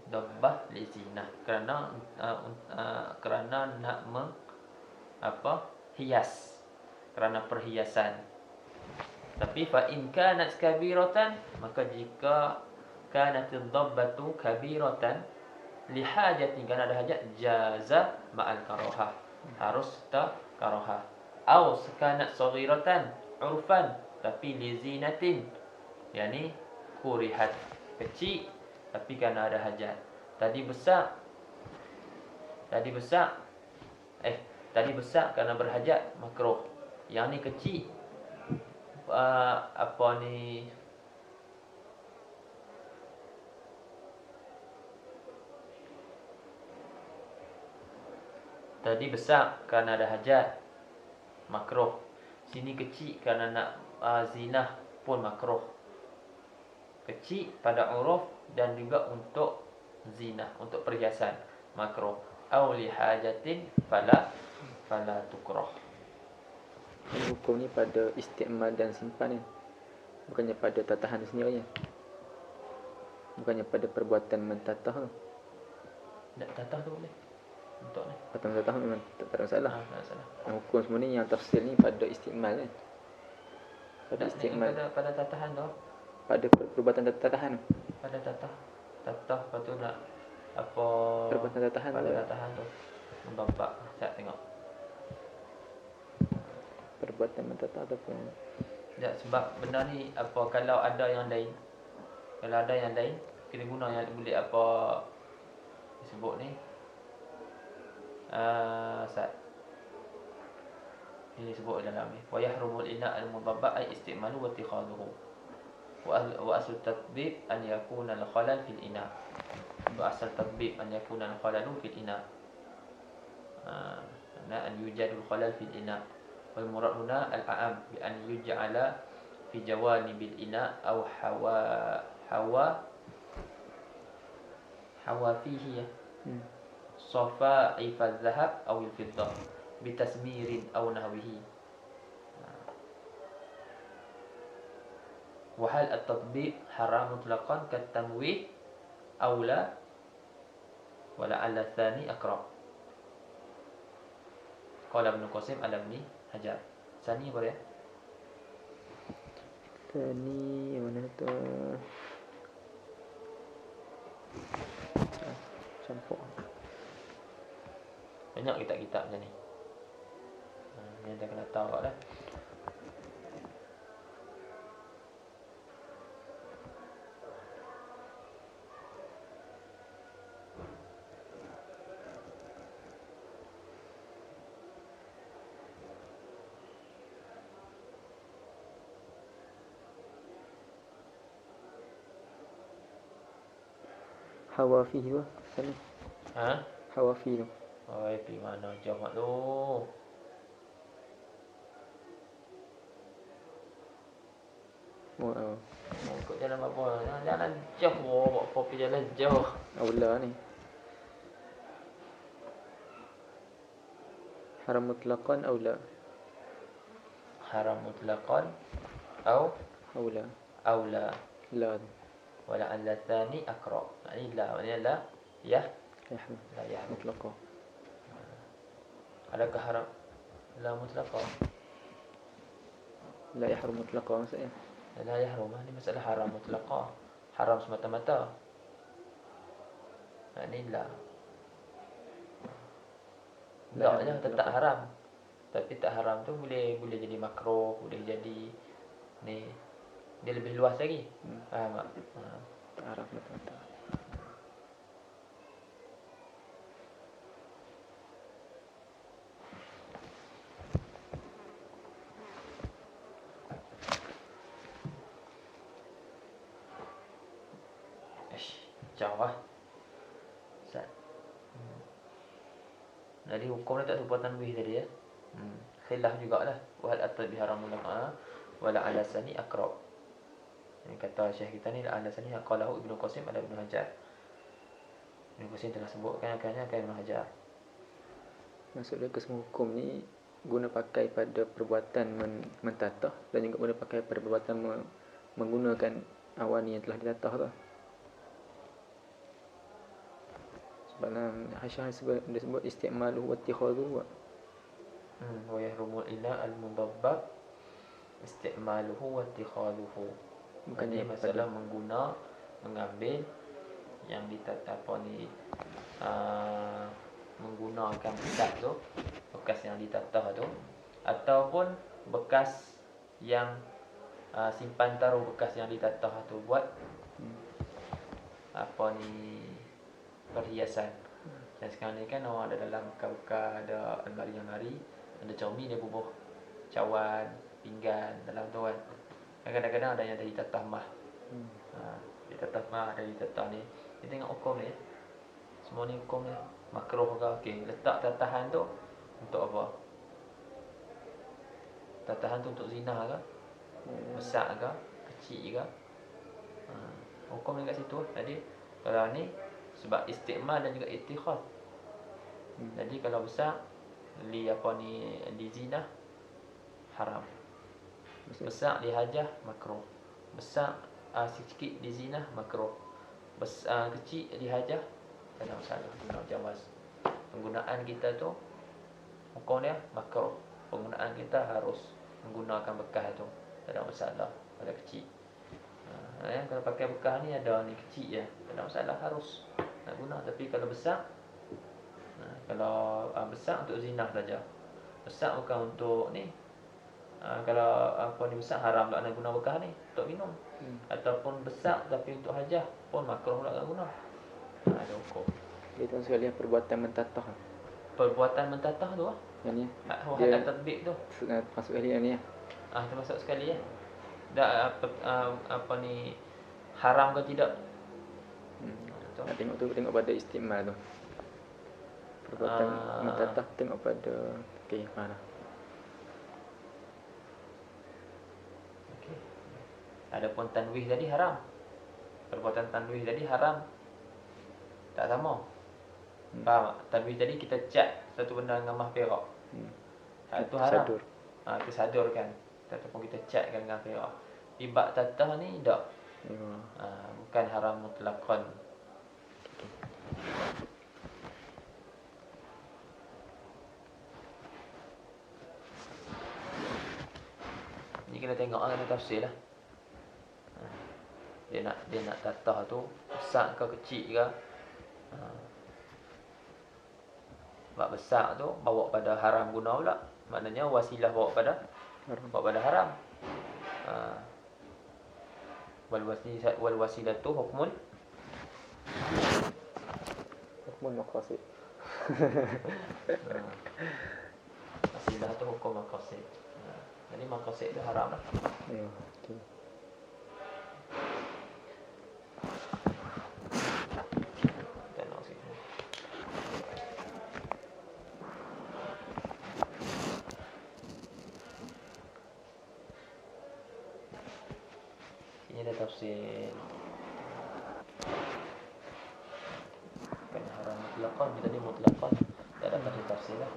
Dabbah lizinah, kerana nak hias, kerana perhiasan. Tapi fa in kanat kabiratan, maka jika kanatil dabbatu kabiratan lihajatin, kerana ada hajat, jaza ma'al karahah, harus serta karahah. Aw kanat saghiratan urfan, tapi lizinatin, yakni kurihat, kecil tapi kerana ada hajat. Tadi besar kerana berhajat makruh. Yang ni kecil, tadi besar kerana ada hajat, makruh. Sini kecil kerana nak zinah pun makruh. Kecil pada uruf dan juga untuk zinah, untuk perhiasan, makruh. Aw li hajatin fala tukrah. Hukum ni pada isti'mal dan simpan ni, bukannya pada tatahan sendiri, bukannya pada perbuatan mentatah tu. Nak tatah tu boleh untuk ni. Perbuatan mentatah memang tak ada masalah. Tak ada masalah. Hukum semua ni yang tafsir ni pada isti'mal kan. Pada isti'mal, pada tatahan tu. Pada perbuatan tatahan tu. Pada tatah lepas tu nak perbuatan tatahan pada tu. tatahan tu. Membabak, saya tengok. Perbuatan mentatah ataupun Ya, sebab benda ni kalau ada yang lain. Kalau ada yang lain, kita guna yang boleh disebut ni. Ini sebut dalam ni. Wa yahrumul ina' al-mudabbaq ay isti'malu wa ittikhaduhu. Wa aslu tatbib an yakuna al-khalal fil ina'. Wa asal tatbib an yakuna al-khalalu fil ina'. An yujadul khalal fil ina'. Wal murad huna al-a'am bi an yuj'ala fi jawanibil ina' aw hawa fihi safa'i fadh-dhahab aw al-fiddah bitasmirin aw nahwihi. Wa hal at-tatbib haram mutlaqan kat-tamwih aw la wa la'alla tsani aqrab. Qala Ibn Qasim al-Ibni Hajar. Tsani boleh? Tsani yang mana tu? Campur. Banyak kitab-kitab macam ni. Ni dah kena tahu dah. Hawafi tu sana. Hawafi tu. Oi, pergi mana jauh mak tu? Wow. Ikut jalan apa? Jalan jauh, apa pergi jalan jauh. Aula ni. Haram mutlaqan aula. Haram mutlaqan au Aula. La. Wala alla tsani aqra. Ini la, maknanya la ya Yahrum. la ya Mutlaqan. Adakah haram la mutlaqan? La yahrum mutlaqan maksudnya. La yahrum, ini masalah haram mutlaqan. Haram semata-mata. Ini la. La je tetap haram. Tapi tak haram tu boleh jadi makruh, boleh jadi ni, dia lebih luas lagi. Faham tak? Tak haram mata-mata. Jauh lah Ustaz. Jadi hukum ni tak serupa tanbih tadi ya. Khilaf jugalah. Wahal at-tabi haramul laqa'a wala ala sani aqrab. Ini kata Syekh kita ni ala sani qalahu Ibnu Qasim ada Ibnu Hajar. Ibnu Qasim telah sebutkan akannya Ibnu Hajar. Maksudnya kesemua hukum ni guna pakai pada perbuatan mentatah dan juga guna pakai pada perbuatan menggunakan awan yang telah ditatah tu. Sebab Aisyah disebut istimaluhu wa ittikhadhuhu. Wa yahrumul ina al-mudabbab isti'maluhu wa ittikhadhuhu. Jadi masalah mengambil yang menggunakan bekas yang ditatah tu, ataupun bekas yang simpan taruh bekas yang ditatah tu buat perhiasan. Dan sekarang ni kan orang ada dalam bekas ada almari, ada cermin dia bubuh cawan, pinggan dalam tu kan. Kadang-kadang ada yang dari tatah mah. Ditatah mah, ada ditatah ni. Kita tengok hukum ni. Semua ni hukum ni makruh ke okey. Letak tatahan tu untuk apa? Tatahan tu untuk zina ke? Besar ke? Kecil ke? Hukum ni kat situ. Jadi kalau ni sebab istiqmal dan juga ittikhad. Jadi kalau besar li zina haram. Besar di hajah makruh. Besar sikit di zina makruh. Besar kecil di hajah tak ada masalah, guna jawaz. Penggunaan kita tu hukum dia makruh. Penggunaan kita harus menggunakan bekas tu. Tak ada masalah pada kecil. Kalau pakai bekas ni ada ni kecil je, tak ada masalah, harus nak guna. Tapi kalau besar, kalau besar untuk zina saja. Besar bukan untuk ni. Kalau ni besar haram tak nak guna bekas ni untuk minum. Ataupun besar tapi untuk hajah pun makruh tak nak guna. Ada hukum. Dia tuan sekalian perbuatan mentatah. Perbuatan mentatah tu yang ni. Dia tatbik tu. Masuk sekali yang ni ya. Termasuk sekali ya. Dah haram ke tidak? Nak tengok pada istimal tu. Perbuatan mentatah tengok pada mana. Adapun tanwih tadi haram. Perbuatan tanwih tadi haram. Tak sama. Faham tak? Tanwih tadi kita cat satu benda dengan mah perak. Itu haram. Kesadurkan. Ataupun kita catkan dengan perak. Ibak tatah ni tak. Bukan haram mutlaqan. Ni kena tengok kena tafsir lah. Dia nak tatah tu besar ke kecil ke. Sebab besar tu bawa pada haram guna pula. Maknanya wasilah bawa pada haram. Wal wasilatu hukmun maqasid. Wasilah tu hukum maqasid. Jadi maqasid tu haram lah. Okey. Ini ada tafsir. Kan haram mutlaqan, tadi mutlaqan. Tak ada tafsir lah.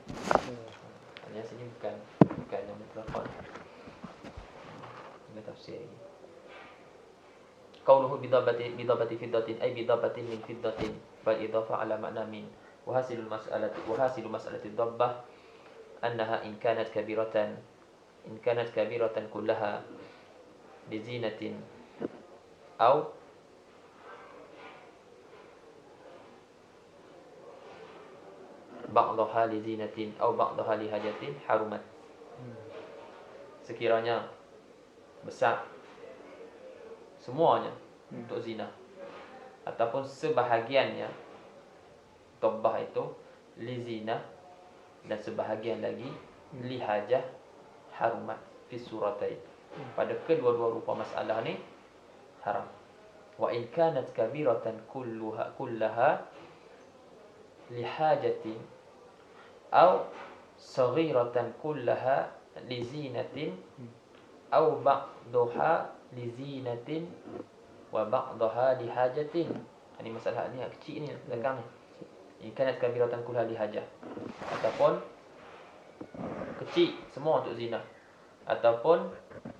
Hanya sini bukan yang mutlaqan. Ini tafsir ini. Qauluhu bidabati fiddatin ay bidabatin min fiddatin bal idafa ala makna min. Wa hasilu mas'alati dabbah annaha in kanat kabiratan kullaha bizinatin أو بعضها لزينة أو بعضها لحاجة حرمت. Sekiranya besar semuanya untuk zina ataupun sebahagiannya tabbah itu lizina dan sebahagian lagi lihajah harumat fi suratain. Pada kedua-dua rupa masalah ni haram. Wa in kanat kabiratan kullaha lihajatin aw saghiratan kullaha lizinatin aw ba'daha lizinatin wa ba'daha lihajatin. Ini masalah ni kecil ni belakang ni. In kanat kabiratan kullaha lihajah. Ataupun kecil semua untuk zina. Ataupun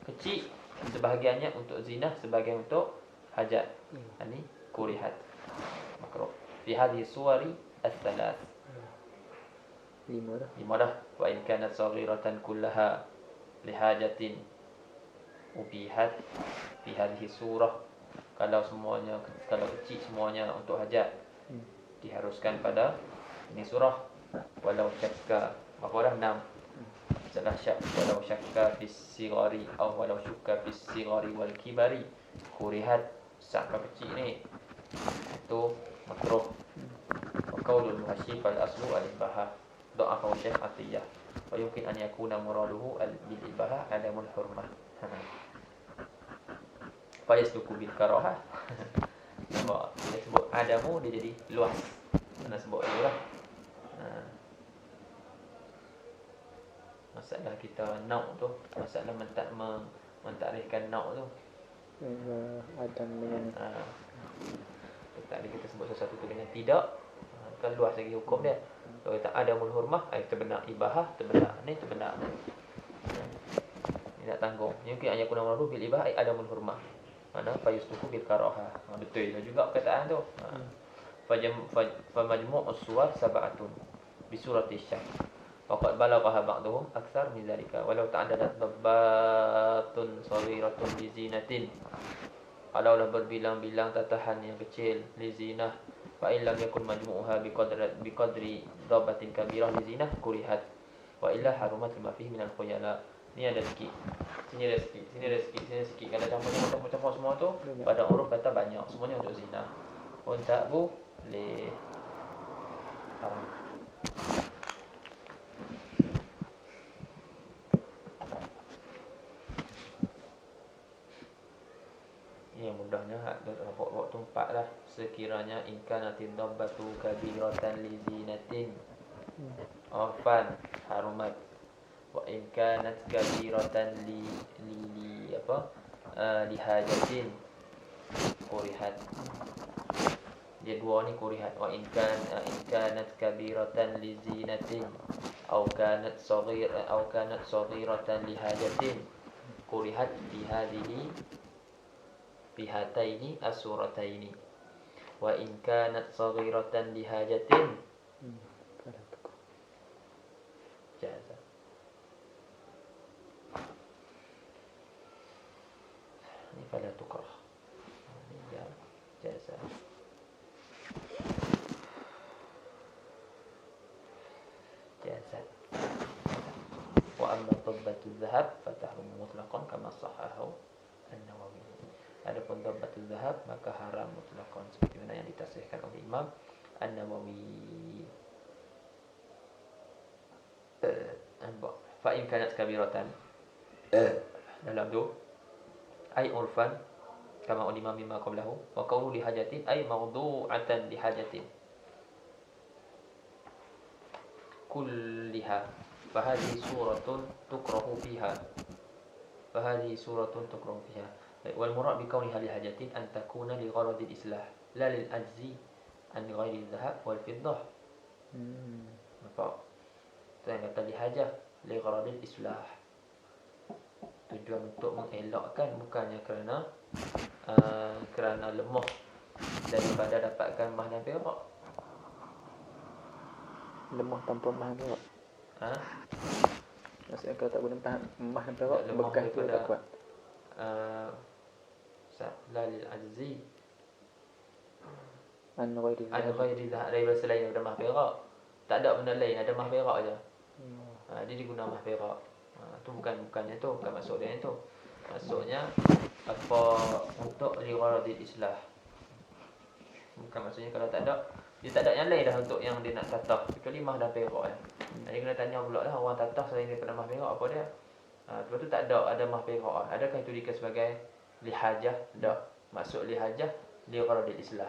kecil sebahagiannya untuk zina, sebahagian untuk hajat. Ini kurihat makruh. Fi hadhihi suwari الثلاث. 5 dah. 5 dah. Wa in kanat saghiratan kullaha lihajatin ubihat fi hadhihi surah. Kalau kecil semuanya untuk hajat, diharuskan pada ini surah. Walau syakka, apa dah 6. Salah syak, walau syakka fis sigari atau walau syukka fis sigari wal kibari kurihat. Syak kecil ni itu makruh. Wa qaulul muhasyib al aslu al ibahah dha'afa Syekh Atiyah wa yumkin an yakuna muraduhu al bil ibahah adamul hurmah. Fa yasduku bil karahah. Nampak dia sebut adamu, dia jadi luas. Mana sebut dia lah. Masalah kita nauk tu, masalah mentakrifkan nauk tu. Adam dengan Tadi kita sebut sesuatu tu dengan tidak, kan luas lagi hukum dia. Kalau kita adamul hurmah, terbenak ibahah, terbenak ni, terbenak ni. Tidak tanggung. Mungkin ayat kuna maradu bil ibahah adamul hurmah. Mana fayustuku bil karaha. Betul lah juga perkataan tu. Fa majmu'us suwar sab'atun bi surati syak. Faqad balagha ba'dhum akthar min zalika walau ta'addadat dabbatun saghiratun bi zinatin. Kalaulah berbilang-bilang tatahan yang kecil li zinah, fa illam yakun majmu'uha bi qadri dabbatin kabirah li zinah kurihat wa illa harumat lima fihi min al khuyala. Ni ada sikit, sini ada sikit, sini ada sikit, sini ada sikit. Kalau campur semua tu, pada uruf kata banyak, semuanya untuk zina. Pun tak boleh haram. Yang mudahnya waktu 4 lah. Sekiranya inkanatid dabbatu kabiratan li zinatin orfan harumat wa in kanat kabiratan li hajatin kurihat. Dia dua ni kurihat. Wa in kanat kabiratan li zinatin au kanat saghiratan li hajatin kurihat bi hataini as-surataini. Wa in kanat saghiratan li hajatin jaza. Ini fala tukrah. Ini jaza. Jaza. Wa amma dabbatu dhahab fatahrumu mutlaqan kama sahahu an-Nawawi. Adapun dabbatu dhahab maka haram mutlaqan seperti mana yang ditasihkan oleh Imam An-Nawawi. Fa in kanat kabiratan dalam tu ay urfan kama ulima mimma qablahu wa qawlu li hajatin ay mawdu'atan li hajatin kulliha fa hadhihi suratun tukrahu fiha wal murad bi kauniha li hajatin an takuna li gharadil islah la lil ajzi an ghairi dhahab wal fiddah. Nampak? Itu yang kata li hajah li gharadil islah, tujuan untuk mengelakkan, bukannya kerana lemah daripada dapatkan mah dan perak. Lemah tanpa mah dan perak. Maksudnya kalau tak guna mah dan perak, bekas itu tak kuat. Lalil ajzi an ghairi dhahab, daripada selain ada mah perak. Tak ada benda lain, ada mah perak aja. Dia diguna mah perak. Tu bukannya tu, bukan maksud dia itu. Maksudnya apa, untuk ligharadil islah. Bukan maksudnya kalau tak ada, dia tak ada yang lain dah untuk yang dia nak tatah kecuali mah dan perak. Dia kena tanya pula lah, orang tatah selain daripada mah perak apa dia? Lepas tu tak ada mah perak. Adakah itu dikira sebagai lihajah? Tak. Maksud lihajah ligharadil islah.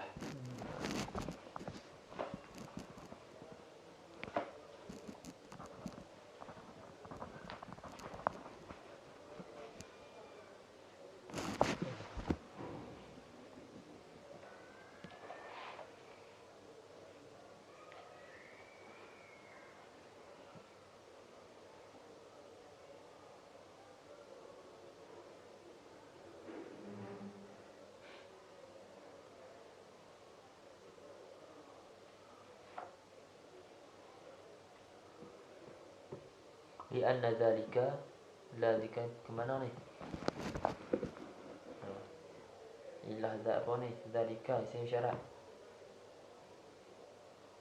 Lianna dzalika, dzalika kemana ni? Ilah apa ni? Dzalika isim syarat.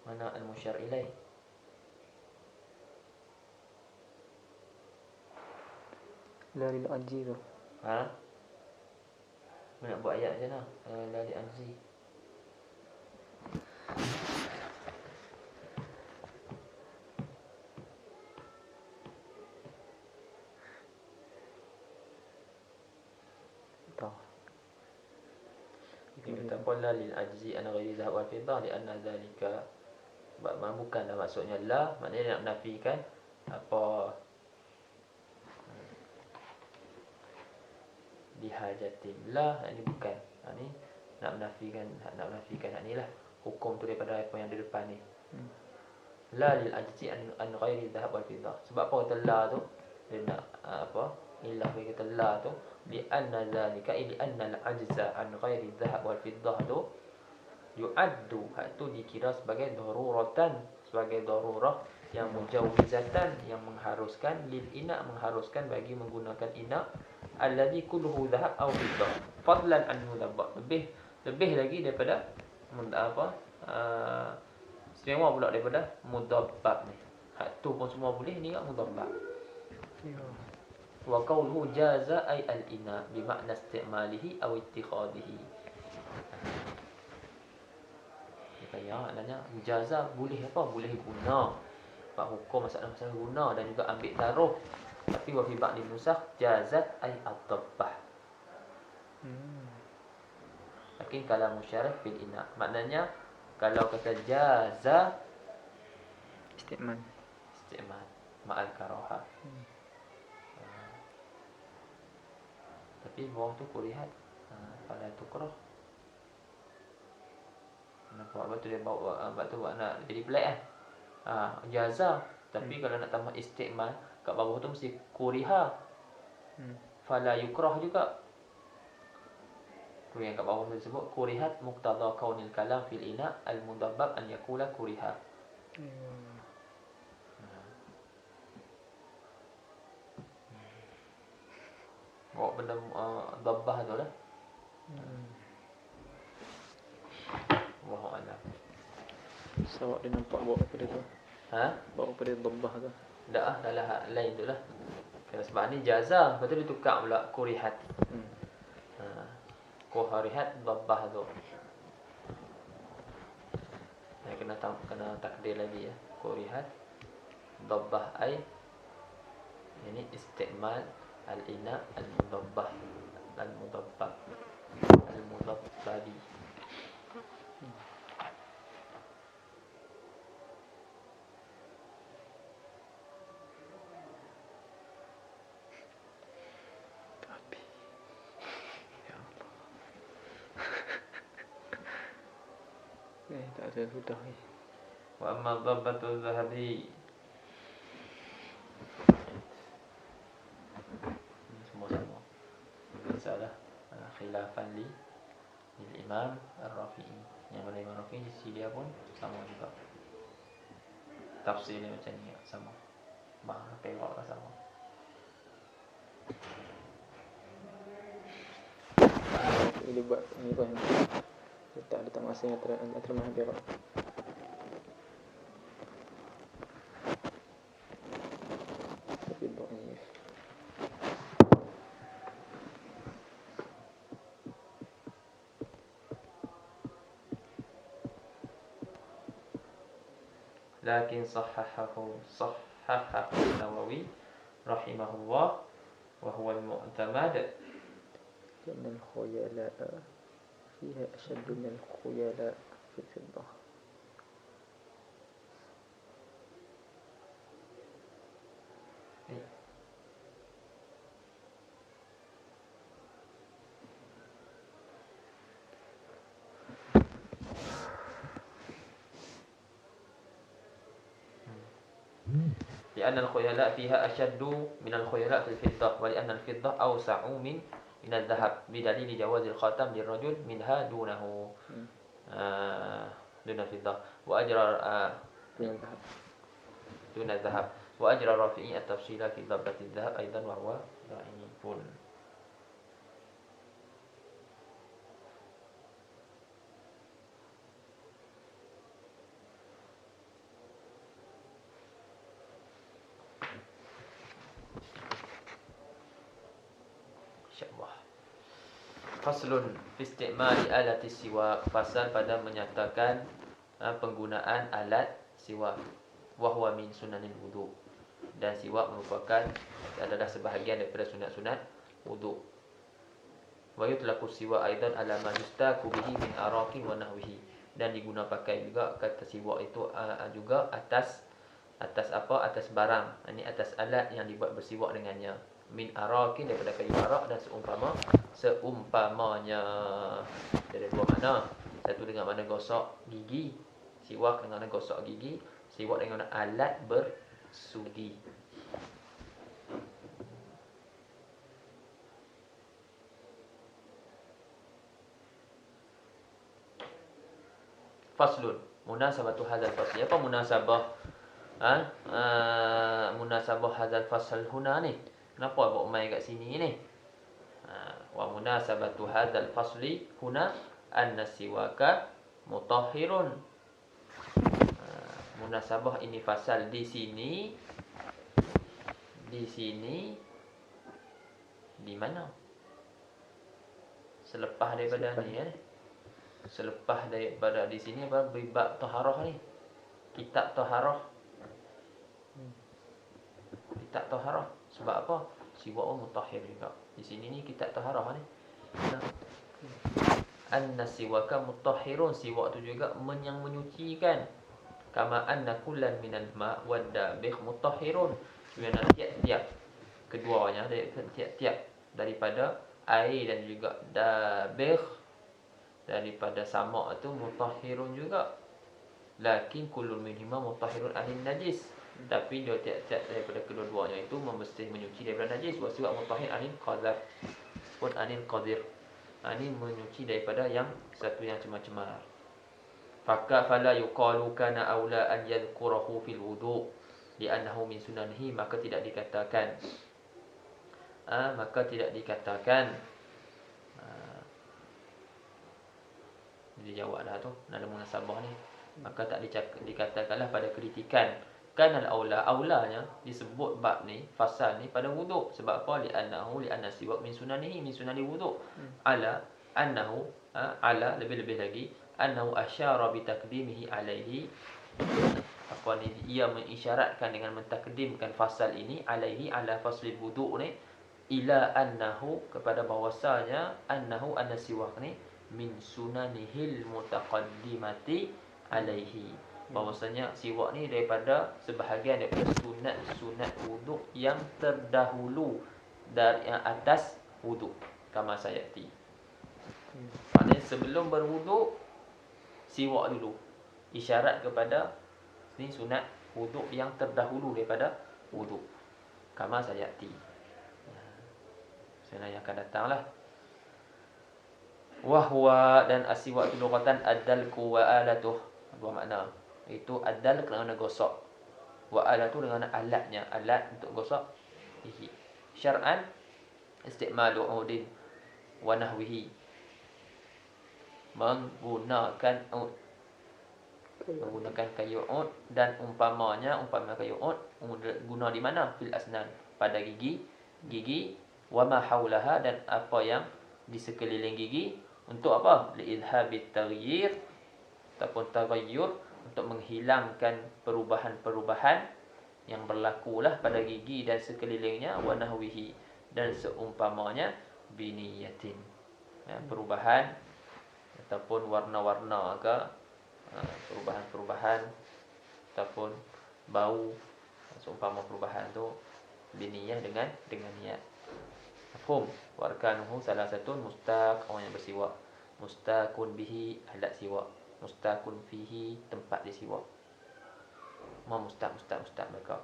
Mana al-musyar ilaih? La lil ajzi tu. Ha? Nak buat ayat macam mana? La li ajzi. Tak. Kita pun la lil ajzi an ghairi dhahab wal fiddah lianna dzalika, bukanlah maksudnya la, maknanya nak menafikan apa dihajatin lah, ini bukan. Ni nak menafikan hak ni lah hukum tu daripada apa yang di depan ni. La lil ajzi an ghairi dhahab wal fiddah. Sebab apa kata la tu? Dia nak apa? Ilah bagi kata la tu li anna zalika li anna al ajza an ghairi dhahab wal fiddah tu yu'addu, hak tu dikira sebagai daruratan, sebagai darurah yang mujawizatan, yang mengharuskan lil ina, mengharuskan bagi menggunakan ina alladhi kulluhu dhahab aw fiddah fadlan an mudabbaq, lebih lagi daripada istimewa pula daripada mudabbaq ni. Hak tu pun semua boleh, ni kat mudabbaq. Wa qawluhu jaza ay al ina bi makna istimalihi aw ittikhadihi. Ya, maknanya jaza boleh apa? Boleh guna. Sebab hukum masalah guna dan juga ambil taruh. Tapi wa fi ba'di nusakh jazat ay ad-dabbah. Lakin kalam musyarih fil ina. Maknanya kalau kata jaza Isti'mal ma'al karaha. Tapi bawah tu kurihat. Pada tukrah. Nampak apa tu dia bawa tu nak jadi pelik jaza. Tapi kalau nak tambah isti'mal kat bawah tu mesti kuriha. Fala yukrah juga. Tu yang kat bawah tu disebut kurihat muqtada kaunil kalam fil ina al mudabbab an yakula kuriha. Bawa benda dabbah tu lah. Wallahu a'lam. Sawak dia nampak bawa pada tu. Bawa pada dabbah tu. Dah lah lain tu lah. Sebab ni jaza, lepas tu dia tukar pula kurihat. Kurihat dabbah tu. Kena takdir lagi ya. Kurihat dabbah ai ini istimal al-ina al-mudabbah al-mudabbah al-mudabbabi. Tapi ya Allah. Tak ada sudah ni. Wa amma dhabbatul zahabi, semua sama. Masalah khilafan li Imam Ar-Rafi'i. Yang mana Imam Rafi'i sisi dia pun sama juga. Tafsir dia macam ni sama. Bahasa perak lah sama. Dia buat ni kan. Letak masing antara mahal perak. Tapi dhaif. Lakin sahahahu Nawawi rahimahullah wa huwa al-mu'tamad. لأن الخيلاء فيها أشد من الخيلاء في الفضة. لأن الخيلاء فيها أشد من الخيلاء في الفضة ولأن الفضة أوسع من الذهب بدليل جواز الخاتم للرجل منها دونه دون الفضة وأجرى دون الذهب Wa ajra Rafi'i at-tafsila fi dhabati dhahab aidan wa huwa dha'ifun. InsyaAllah. Faslun fi istimali alati siwak. Fasal pada menyatakan penggunaan alat siwak. Wa huwa min sunanil wudu. Dan siwak merupakan adalah sebahagian daripada sunat-sunat wudu. Wa yutlaqu siwak aidan ala ma yustaku bihi min araqin wa nahwihi. Dan diguna pakai juga kata siwak itu juga atas apa? Atas barang. Ini atas alat yang dibuat bersiwak dengannya. Min araqin daripada kayu arak dan seumpamanya. Ada dua makna. Satu dengan mana gosok gigi, siwak dengan mana gosok gigi, siwak dengan mana alat bersugi. Faslun munasabatu hadzal fasl. Apa munasabah? Munasabah hadzal fasl huna ni. Kenapa buat main kat sini ni? Wa munasabatu hadzal fasli huna anna siwaka mutahhirun. Munasabah ini fasal di sini. Di mana? Selepas daripada ni Selepas daripada di sini apa? Bab taharah ni. Kitab taharah. Kitab taharah. Sebab apa? Siwak mutahhir juga. Di sini ni kitab taharah ni. Anna siwaka mutahhirun. Siwak tu juga yang menyucikan. Kama anna kullan minal ma' wad dabikh mutahhirun. Sebenarnya tiap-tiap keduanya, tiap-tiap daripada air dan juga dabikh, daripada samak itu mutahhirun juga. Lakin kullun minhuma mutahhirun anil najis. Tapi dia tiap-tiap daripada kedua-duanya itu membersih, menyuci daripada najis. Wa siwak mutahhir anil qadar pun anil qadir. Ini menyuci daripada yang satu yang cemar-cemar. Faka fala yuqalu kana aula an yadhkurahu fil wudu li'annahu min sunanihi. Maka tidak dikatakan dia jawab dah tu dalam munasabah ni. Maka tak dikatakanlah pada kritikan. Kanal aulanya disebut bab ni, fasal ni pada wuduk. Sebab apa? Li'anna siwak min sunanihi, min sunani wuduk. Ala lebih-lebih lagi annahu asyara bi taqdimihi alaihi. Apa ni? Ia mengisyaratkan dengan mentakdimkan fasal ini alaihi ala faslil wuduk ni, ila annahu, kepada bahwasanya anna siwak ni min sunanihil mutaqaddimati alaihi. Bahwasanya siwak ni daripada sebahagian daripada sunat wuduk yang terdahulu dari yang atas wuduk. Kama sayati. Maknanya sebelum berwuduk siwak dulu. Isyarat kepada ni sunat wuduk yang terdahulu daripada wuduk. Kama sayati. Sebenarnya akan datanglah. Wahwa dan asiwak tu lughatan ad-dalku wa alatuh. Dua makna. Itu adal kerana gosok. Wa alatu dengan alatnya, alat untuk gosok gigi. Syar'an istimalu udin wa nahwihi. Menggunakan kayu ud dan umpama kayu ud guna di mana? Fil asnan, pada gigi wa ma haulaha, dan apa yang di sekeliling gigi. Untuk apa? Li idhabit taghyir ataupun taghayyur, untuk menghilangkan perubahan-perubahan yang berlakulah pada gigi dan sekelilingnya. Wa nahwihi, dan seumpamanya biniyatin, perubahan ataupun warna-warna ke, perubahan-perubahan ataupun bau, seumpama perubahan tu biniyah dengan niat. Mafhum? Warkanuhu salah satu mustaq, orang yang bersiwak. Mustaqun bihi, alat siwak. Mustaqun fihi, tempat disiwak. Mustaq mereka.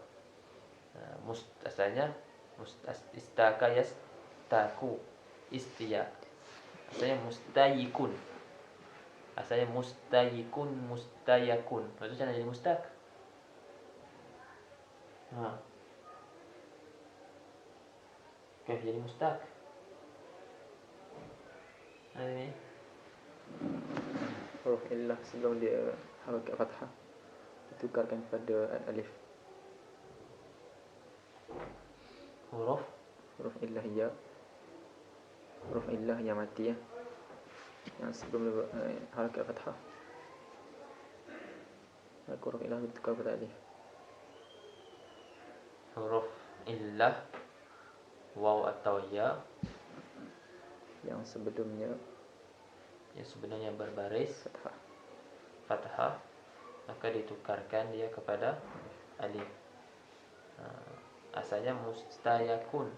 Asalnya istaka yastaku, istiya. Asalnya mustayikun. Mustayakun. Maksudnya macam mana jadi mustaq? Kayf jadi mustaq? Ini huruf illah sebelum dia harakat fathah ditukarkan pada alif. huruf Huruf illah ya. Huruf illah yang mati ya. Yang sebelum harakat fathah. Huruf illah ditukar pada alif. huruf illah waw atau ya Yang sebelumnya yang sebenarnya berbaris fathah. fathah, maka ditukarkan dia kepada alif. Asalnya mustayakun,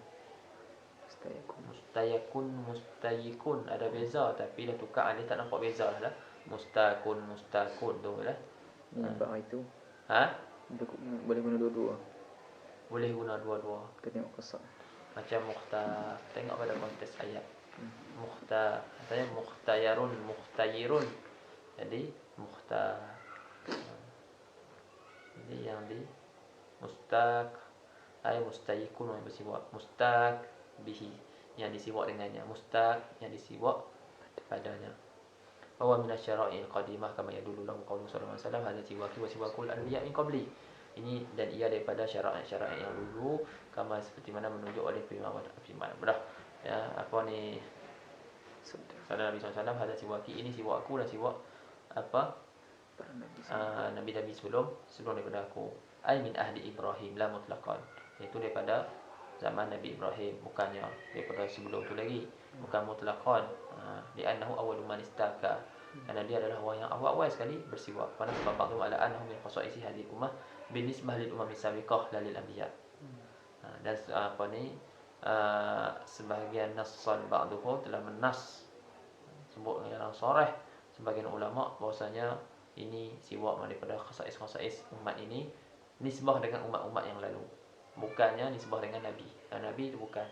mustayikun ada beza, tapi dah tukar alif tak nampak beza lah. Mustakun tu lah. Ini ba itu boleh guna dua-dua. Boleh guna dua-dua. Kita tengok qasar. Macam mukhtar, tengok pada konteks ayat. Mukhtar, katanya mukhtayarun, mukhtayirun. Jadi mukhtar. Jadi yang di mustaq ay mustayikun yang bersiwak, mustaq bihi yang disiwak dengannya, mustaq yang disiwak padanya. Bahwa minasyara'il qadimah kama yadullu lahu qaulu sallallahu alaihi wasallam hadza siwaki wa siwakul anbiya min qabli. Ini dan ia daripada syarat-syarat yang dulu, kama seperti mana menunjuk oleh firman dah ya apa ni sabda Nabi SAW, hadza siwaki, ini siwakku dan siwak apa Nabi-Nabi sebelum daripada aku. Ai min ahli Ibrahim la mutlaqan, itu daripada zaman Nabi Ibrahim, bukannya daripada sebelum tu lagi, bukan mutlaqan. Di annahu awwalu man istaka, karena dia adalah orang yang awal sekali bersiwak. Pada sebab ba'dhum ala annahu min khasaisi hadhihi ummah binisbah lil umam sabiqah la lil anbiya. Dan apa ni sebahagian nassal ba'dhuhu telah menas sebut dengan sharah sebagian ulama bahwasanya ini siwak daripada khasais umat ini, nisbah dengan umat-umat yang lalu, bukannya nisbah dengan Nabi. Dan Nabi itu bukan,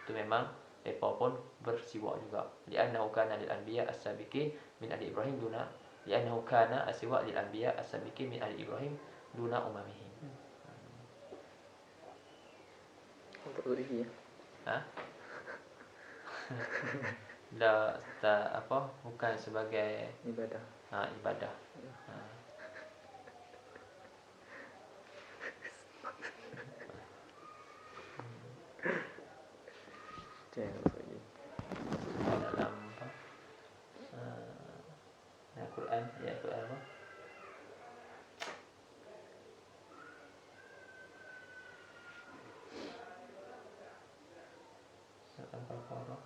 itu memang mereka pun bersiwak juga. Li'annahu kana lil anbiya as-sabiqin min ahli Ibrahim duna, li'annahu kana as-siwak lil anbiya as-sabiqin min ahli Ibrahim duna umamihim. Untuk ini ya. Tak apa, bukan sebagai ibadah. Ibadah. Jangan lagi. Dalam apa? Al-Quran, ya Al-Quran apa? Al-Baqarah.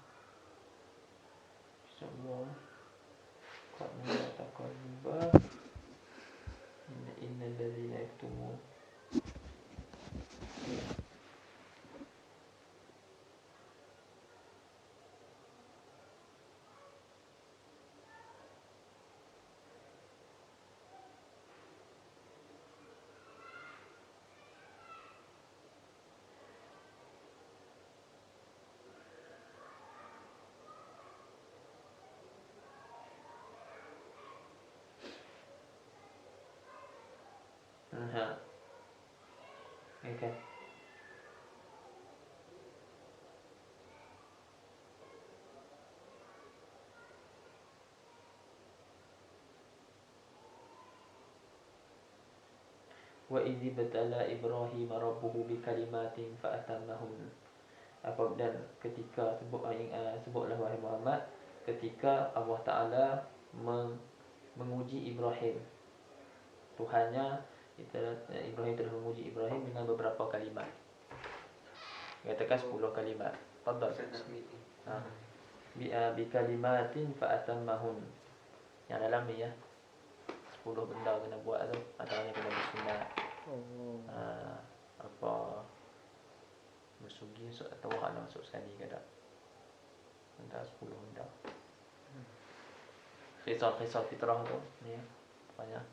Semua qad taqalluba innal ladzina yaktumun okay. Wa idzi batala Ibrahim rabbuhu bi kalimatin fa atammahun. Dan ketika sebutlah wahai Muhammad, ketika Allah Taala menguji Ibrahim, Tuhannya Ibrahim telah menguji Ibrahim dengan beberapa kalimat. Katakan 10 kalimat. Fadhal. Bi kalimatin fa atammahun. Yang dalam ni ya, 10 benda kena buat tu. Antaranya kena bersunat. Apa bersugi atau wahala masuk sekali ke tak? Ada 10 benda. Kisah fitrah tu ni ya, banyak.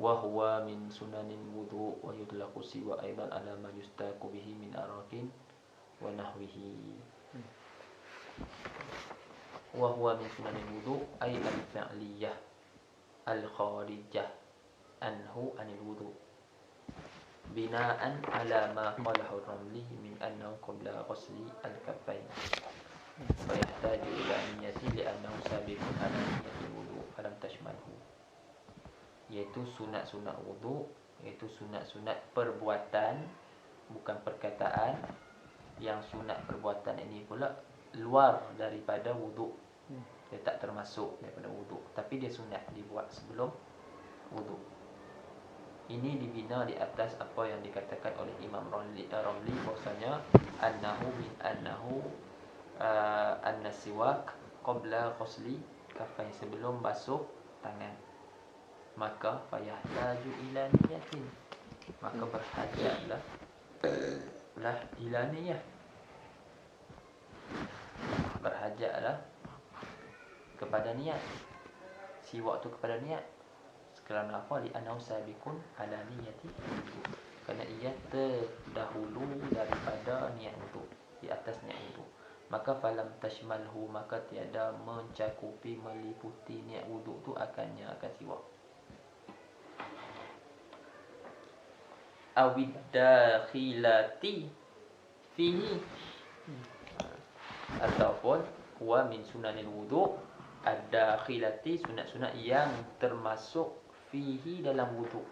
wa huwa min sunanil wudu wa yudlaqu siwa aidan ala ma yustaqu bihi min arakin wa nahwihi. Wa huwa min sunanil wudu ay al-fi'liyah al-kharijah anhu anil wudu bina'an ala ma qalahu ar-Ramli min annahu qabla ghusli al-kaffayn fa yahtaju ila niyyati li'annahu sabiqun ala niyyati wudu falam tashmalhu, iaitu sunat-sunat wudu, iaitu sunat-sunat perbuatan bukan perkataan. Yang sunat perbuatan ini pula luar daripada wudu, dia tak termasuk daripada wudu, tapi dia sunat dibuat sebelum wudu. Ini dibina di atas apa yang dikatakan oleh Imam Ramli bahwasanya annahu an-siwak qabla ghusli kaffain, sebelum basuh tangan. Maka fayahtaju ila niyatin, maka berhajatlah ila niyah, berhajatlah kepada niat, siwak tu kepada niat. Kerana apa? Li'annahu sabiqun ala niyati, kerana ia terdahulu daripada niat wudu, di atas niat wudu. Maka falam tashmalhu, maka tiada mencakupi, meliputi niat wudu tu akan siwak. Awid dakhilati fihi, ataupun huwa min sunanil wudu ad-dakhilati, sunat-sunat yang termasuk fihi dalam wudu,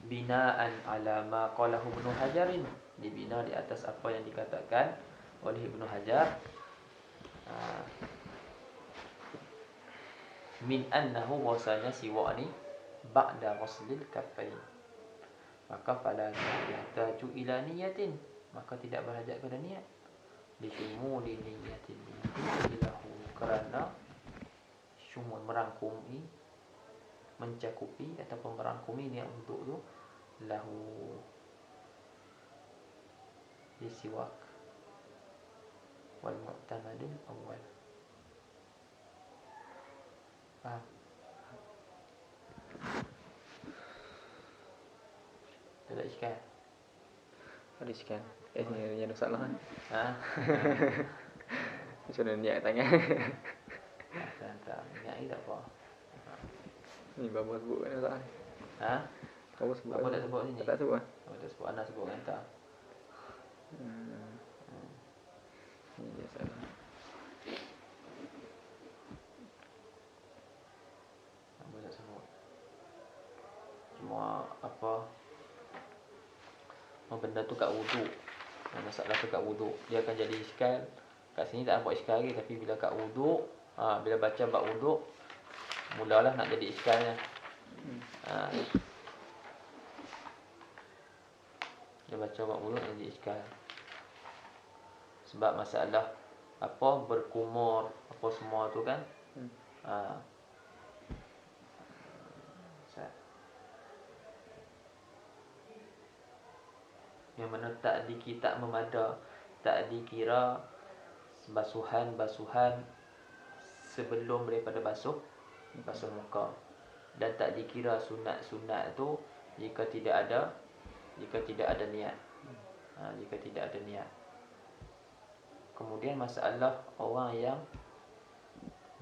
binaan ala ma qalahu Ibnu Hajarin, dibina di atas apa yang dikatakan oleh Ibnu Hajar, min annahu, bahwasanya siwak ni ba'da ghuslil kaffain, maka fala yahtaju ila niyatin, maka tidak berhajat kepada niat, lisumuli niyatin lahu, kerana syumul merangkumi, mencakupi ataupun merangkumi niat wudu tu, lahu disiwak wal mu'tamadul awal. Faham? Tak ada iskal? Ada iskal. Yang ada salah kan? Macam mana niat tangan? Tak, niat ni tak apa. Ni bapa sebut kan tak? Bapa sebut. Bapa tak sebut sini? Tak sebut. Oh, tak sebut, anak sebut kan tak? Ni dia salah. Bapa tak sebut. Cuma apa, benda tu kat wudu, masalah tu kat wudu, dia akan jadi iskal. Kat sini tak nampak iskal lagi, tapi bila kat wudu, bila baca bab wudu, mulalah nak jadi iskalnya. Dia baca bab wudu nak jadi iskal, sebab masalah apa, berkumur apa semua tu kan. Yang mana tak memada, tak dikira basuhan sebelum daripada basuh muka, dan tak dikira sunat tu jika tidak ada niat. Jika tidak ada niat. Kemudian masalah orang yang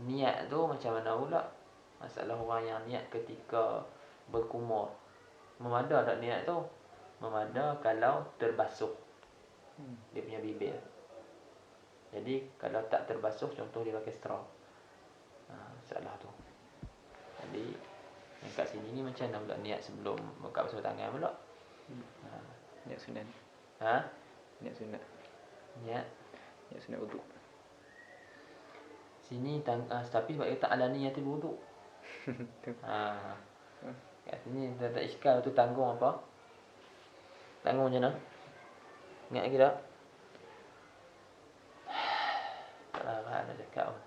niat tu macam mana pula? Masalah orang yang niat ketika berkumur, memada tak niat tu? Memada kalau terbasuh dia punya bibir. Jadi kalau tak terbasuh, contoh dia pakai straw, masalah tu. Jadi yang kat sini ni macam mana pula niat sebelum buka basuh tangan pula? Niat sunat. Niat sunat wudu. Sini tapi sebab dia tak ala niyatil wudu. Kat sini tak iskal tu, tanggung apa? Tanggung macam mana? Ingat lagi tak? Tak lah, nak cakap pun.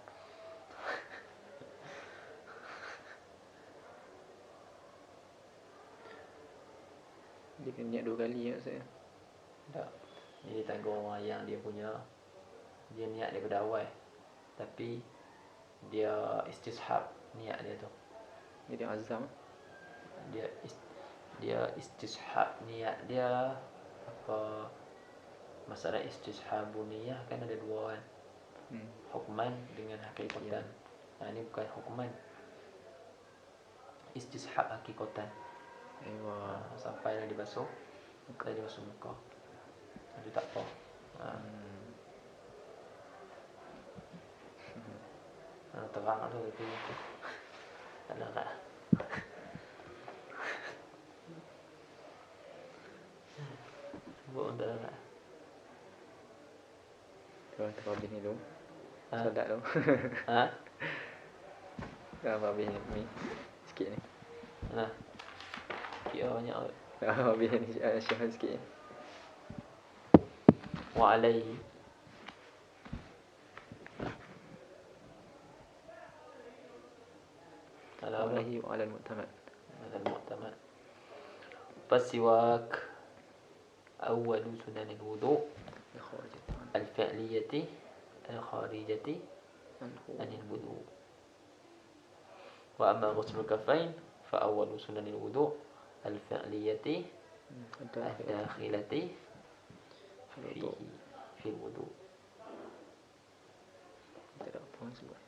Dia kena niat 2 kali maksudnya? Tak. Jadi tanggung orang yang dia punya, dia niat daripada awal, tapi dia istishab niat dia tu. Jadi azam. Dia dia istishab niat dia apa, masalah istishabu niyah kan ada dua kan, hukman dengan hakikatan. Nah ini bukan hukman, istishab hakikatan. Sampai dah dibasuh muka, itu tak apa. Terang tu tapi tak ada tak. Buat tak ada. Tu habis ni tu. Solat tu. Habis ni sikit ni. Kira banyak. Habis ni syahad sikit ni. Wa alaihi alaihi wa alal mu'tamad. فالسواك أول سنن الوضوء الفعلية الخارجة عن الوضوء. وأما غسل الكفين فأول سنن الوضوء الفعلية الداخلة في الوضوء. Tak ada apa sebut.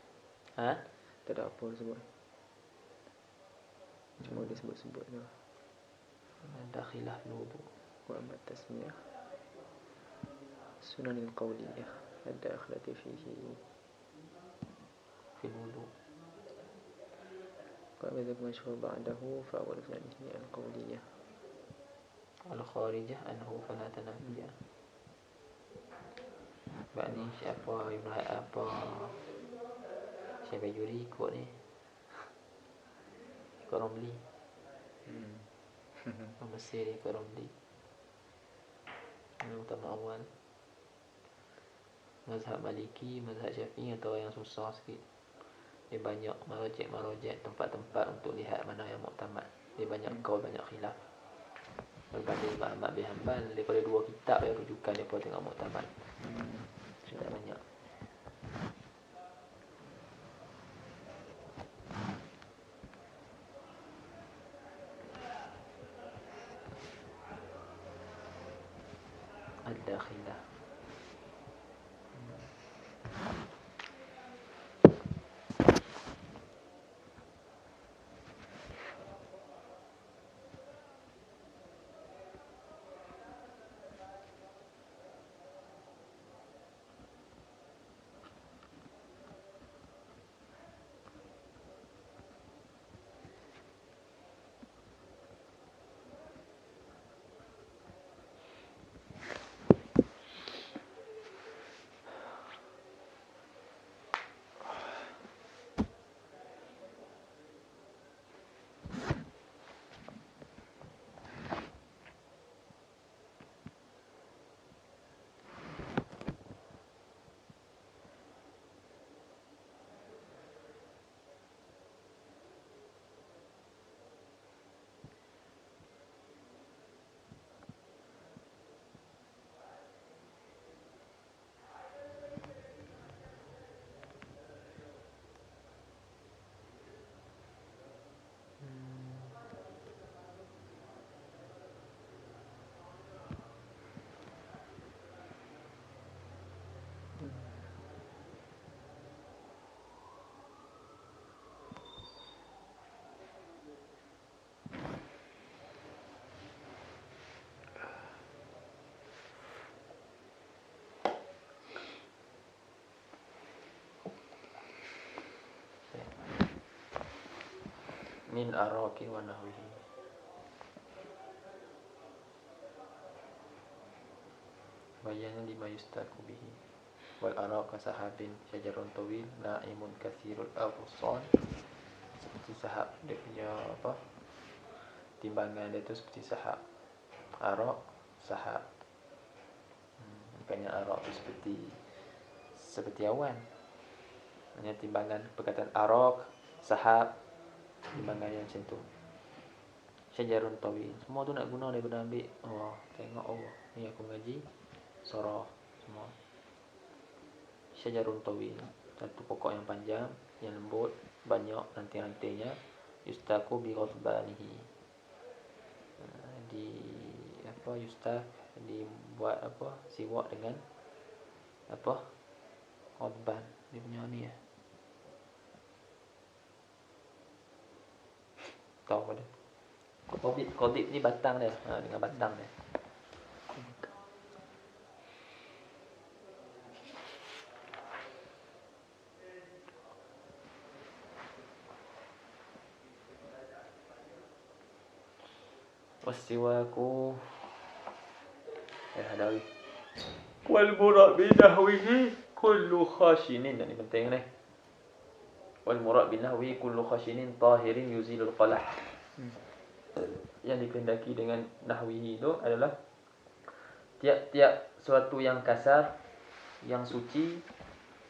Tak ada apa sebut. Cuma dia sebut-sebut tu. Dakhilah fil wudu. Wa amma tasmiyah sunan al-qawliyah ad-dakhilati fihi fil wudu. Qala idza mashhur ba'dahu fa awwal sunnah al-qawliyah al-kharijah anhu fala tanafiyah. Bani siapa Ibrahim apa siapa Yuri ikut ni ikut Romli Mesir ikut Romli. Yang utama awal mazhab Maliki, mazhab Syafi'i atau yang susah sikit. Dia banyak marojek tempat-tempat untuk lihat mana yang muktamad. Dia banyak kaul, banyak khilaf. Berbanding Imam Ahmad bin Hanbal, daripada 2 kitab yang rujukan dia pun tengok muktamad. Sudah banyak. Al-dakhilah. Min araqi wa nahwihi. Bayana lima yustaku bihi. Wal araqa sahabin syajarun tawil na'imun kathirul aghsan. Seperti sahab, dia punya apa, timbangan dia tu seperti sahab. Araq, sahab. Bukannya araq tu seperti awan. Hanya timbangan perkataan araq, sahab, timbangan yang macam tu. Syajarun tawil, semua tu nak guna daripada ambil tengok ni aku ngaji surah semua. Syajarun tawil, satu pokok yang panjang, yang lembut, banyak ranting-rantingnya. yustaku bi ghadbanihi. Di apa yustak dibuat apa siwak dengan apa ghadban dia punya ni ya. Tahu pada qadib ni batang dia, dengan batang dia. Wasiwaku hadawi wal murad bi nahwihi kullu khashinin. Ini penting ni. Wal murad bi nahwi kullu khashinin tahirin yuzilul qalah. Yang dikehendaki dengan nahwihi itu adalah tiap-tiap suatu yang kasar, yang suci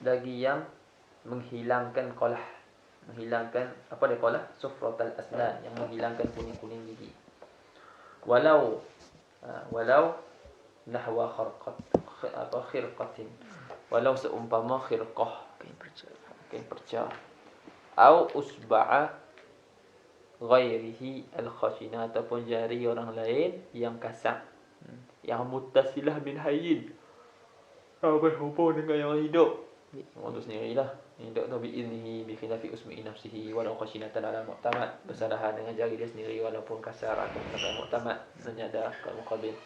bagi yang menghilangkan qalah. Menghilangkan apa dia qalah? Sufratul asnan, yang menghilangkan kuning-kuning gigi. Walau nahwa khirqatin, walau seumpama khirqah, kain perca, au usba'a ghairihi al-khashina, ataupun jari orang lain yang kasar, yang muttasilah bin hayyin, berhubung dengan yang hidup. Untuk sendirilah hidup tu bi'idnihi bi khilafi usmi'i nafsihi walau khashinatan ala mu'tamad, bersalahan dengan jari dia sendiri walaupun kasar atau bukan mu'tamad, senyada kalau muqabil.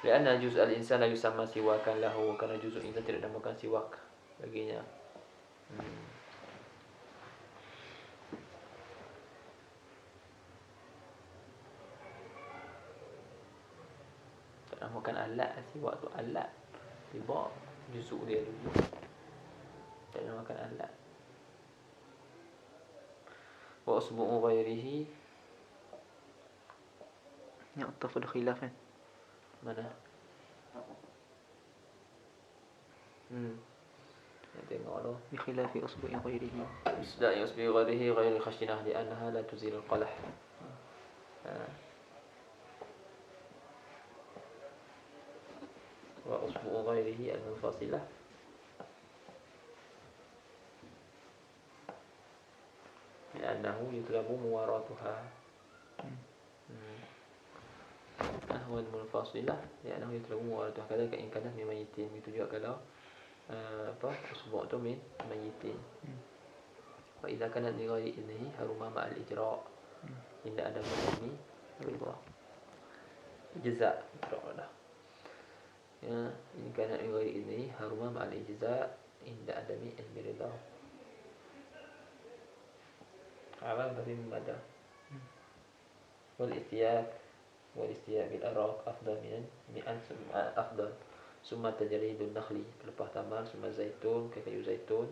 Lianna juz' al-insan la yusamma siwakan lahu, kerana juz' insan tidak dinamakan siwak baginya. Tak namakan alat, siwak tu alat tiba juz' dia dulu, tak namakan alat. Wa usbu'u ghairihi, Yang tafadul khilaf kan. mana? Nak tengok tu. Bi khilafi usbu'i ghairihi. Isda' yusbi ghairihi ghairi khashinah li'annaha la tuzil al-qalah. Wa usbu'u ghairihi al-munfasilah, li'annahu yutlabu muwaratuha. Wal munfasilah li'annahu yutlabu muwaratuha. Kadang-kadang in-kanat min mayyitin, begitu juga kalau usbu' tu min mayyitin. Wa idza kanat li ghairi idnihi haruma ma'al ijra', tidak ada ini ridha ijza' dah. Ya, in kanat li ghairi idnihi haruma ma'al ijza' inda adami ilmi ridha. Awal tapi membaca. Wal istiyaq bil araq afdal min mi'an afdal. Summa tajridun nakhli, pelepah tamal, summa zaitun, kayu zaitun,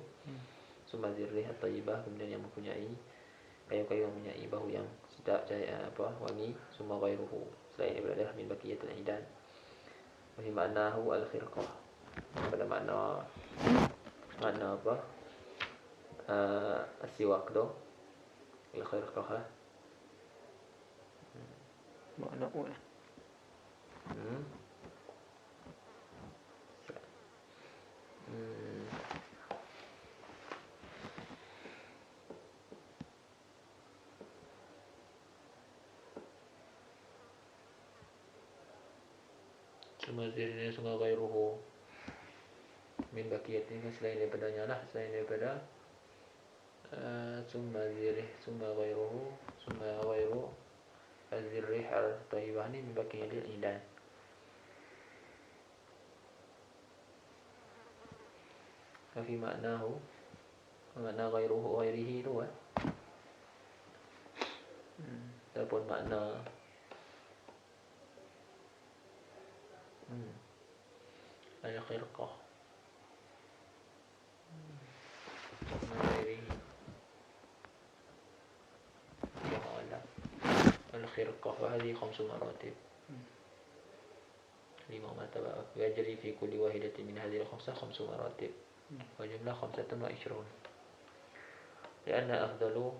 summa zirrih at-tayyibah, kemudian yang mempunyai kayu-kayu yang mempunyai bau yang sedap, wangi, summa ghairuhu, selain daripada min baqiyatil idan. Wa hi ma'nahu al-khirqah, pada makna apa? Siwak tu al-khirqah lah. Makna Summa zirrih summa ghairuhu min baqiyatin, selain daripadanya lah, selain daripada summa zirrih summa ghairuhu summa ghairu az-zirrih al-tayyibah ni min baqiyatil idan. Fi maknahu, makna ghairuhu ghairihi tu ataupun makna al-khirqah ghairihi al-khirqah wa hadhihi 5 maratib, 5 martabah. Yajri fi kulli wahidatin min hadhihi al-5 maratib wa jumlah 25. Lianna afdalu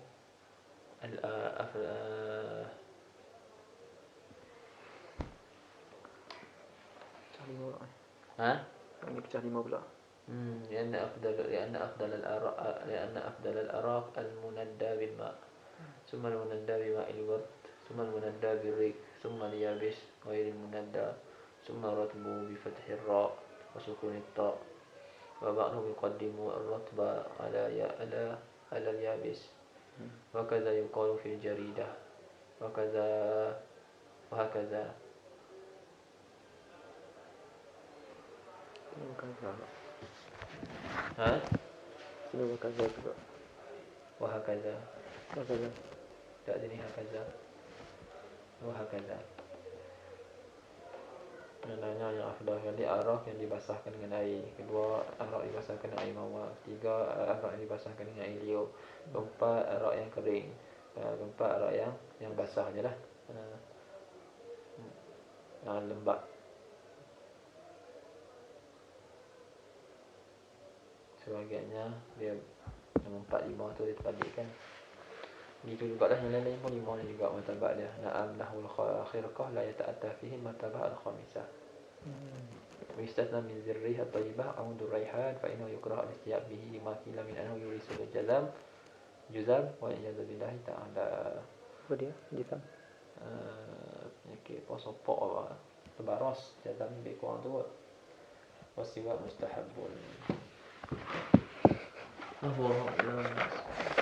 Ini pecah 5 pula. لأن أفضل الأراق المندى بالماء. ثم المندى بماء الورد ثم المندى بالريق ثم اليابس غير المندى ثم رتبه بفتح الراء وسكون الطاء وبعضهم يقدم الرطب على اليابس وكذا يقال في الجريدة وهكذا ها Sini kaza juga. وهكذا Kaza. tak ada ni hakaza وهكذا. Menanya yang afdal kali arak yang dibasahkan dengan air. Kedua, arak dibasahkan dengan air mawar. Tiga, arak yang dibasahkan dengan air liur. Keempat, arak yang kering. Keempat, arak yang basah je lah, lembab. Sebagiannya dia nombor 4, 5 tu dia terbalik kan. Itu juga lah yang lain pun 5 ni juga martabak dia. Na'am nahul khirqah la yata'atta fihi martabak al-khamisah. Wistazna min zirriha tayyibah amudur raihan fa innahu yukrah al-istiyab bihi lima qila min annahu yurisul juzam wa iyadzu billahi ta'ala. Apa dia? Jizam. Penyakit posopok apa? Terbaros jazam ni lebih kurang tu. Wasiwa mustahabun. Allahu Akbar.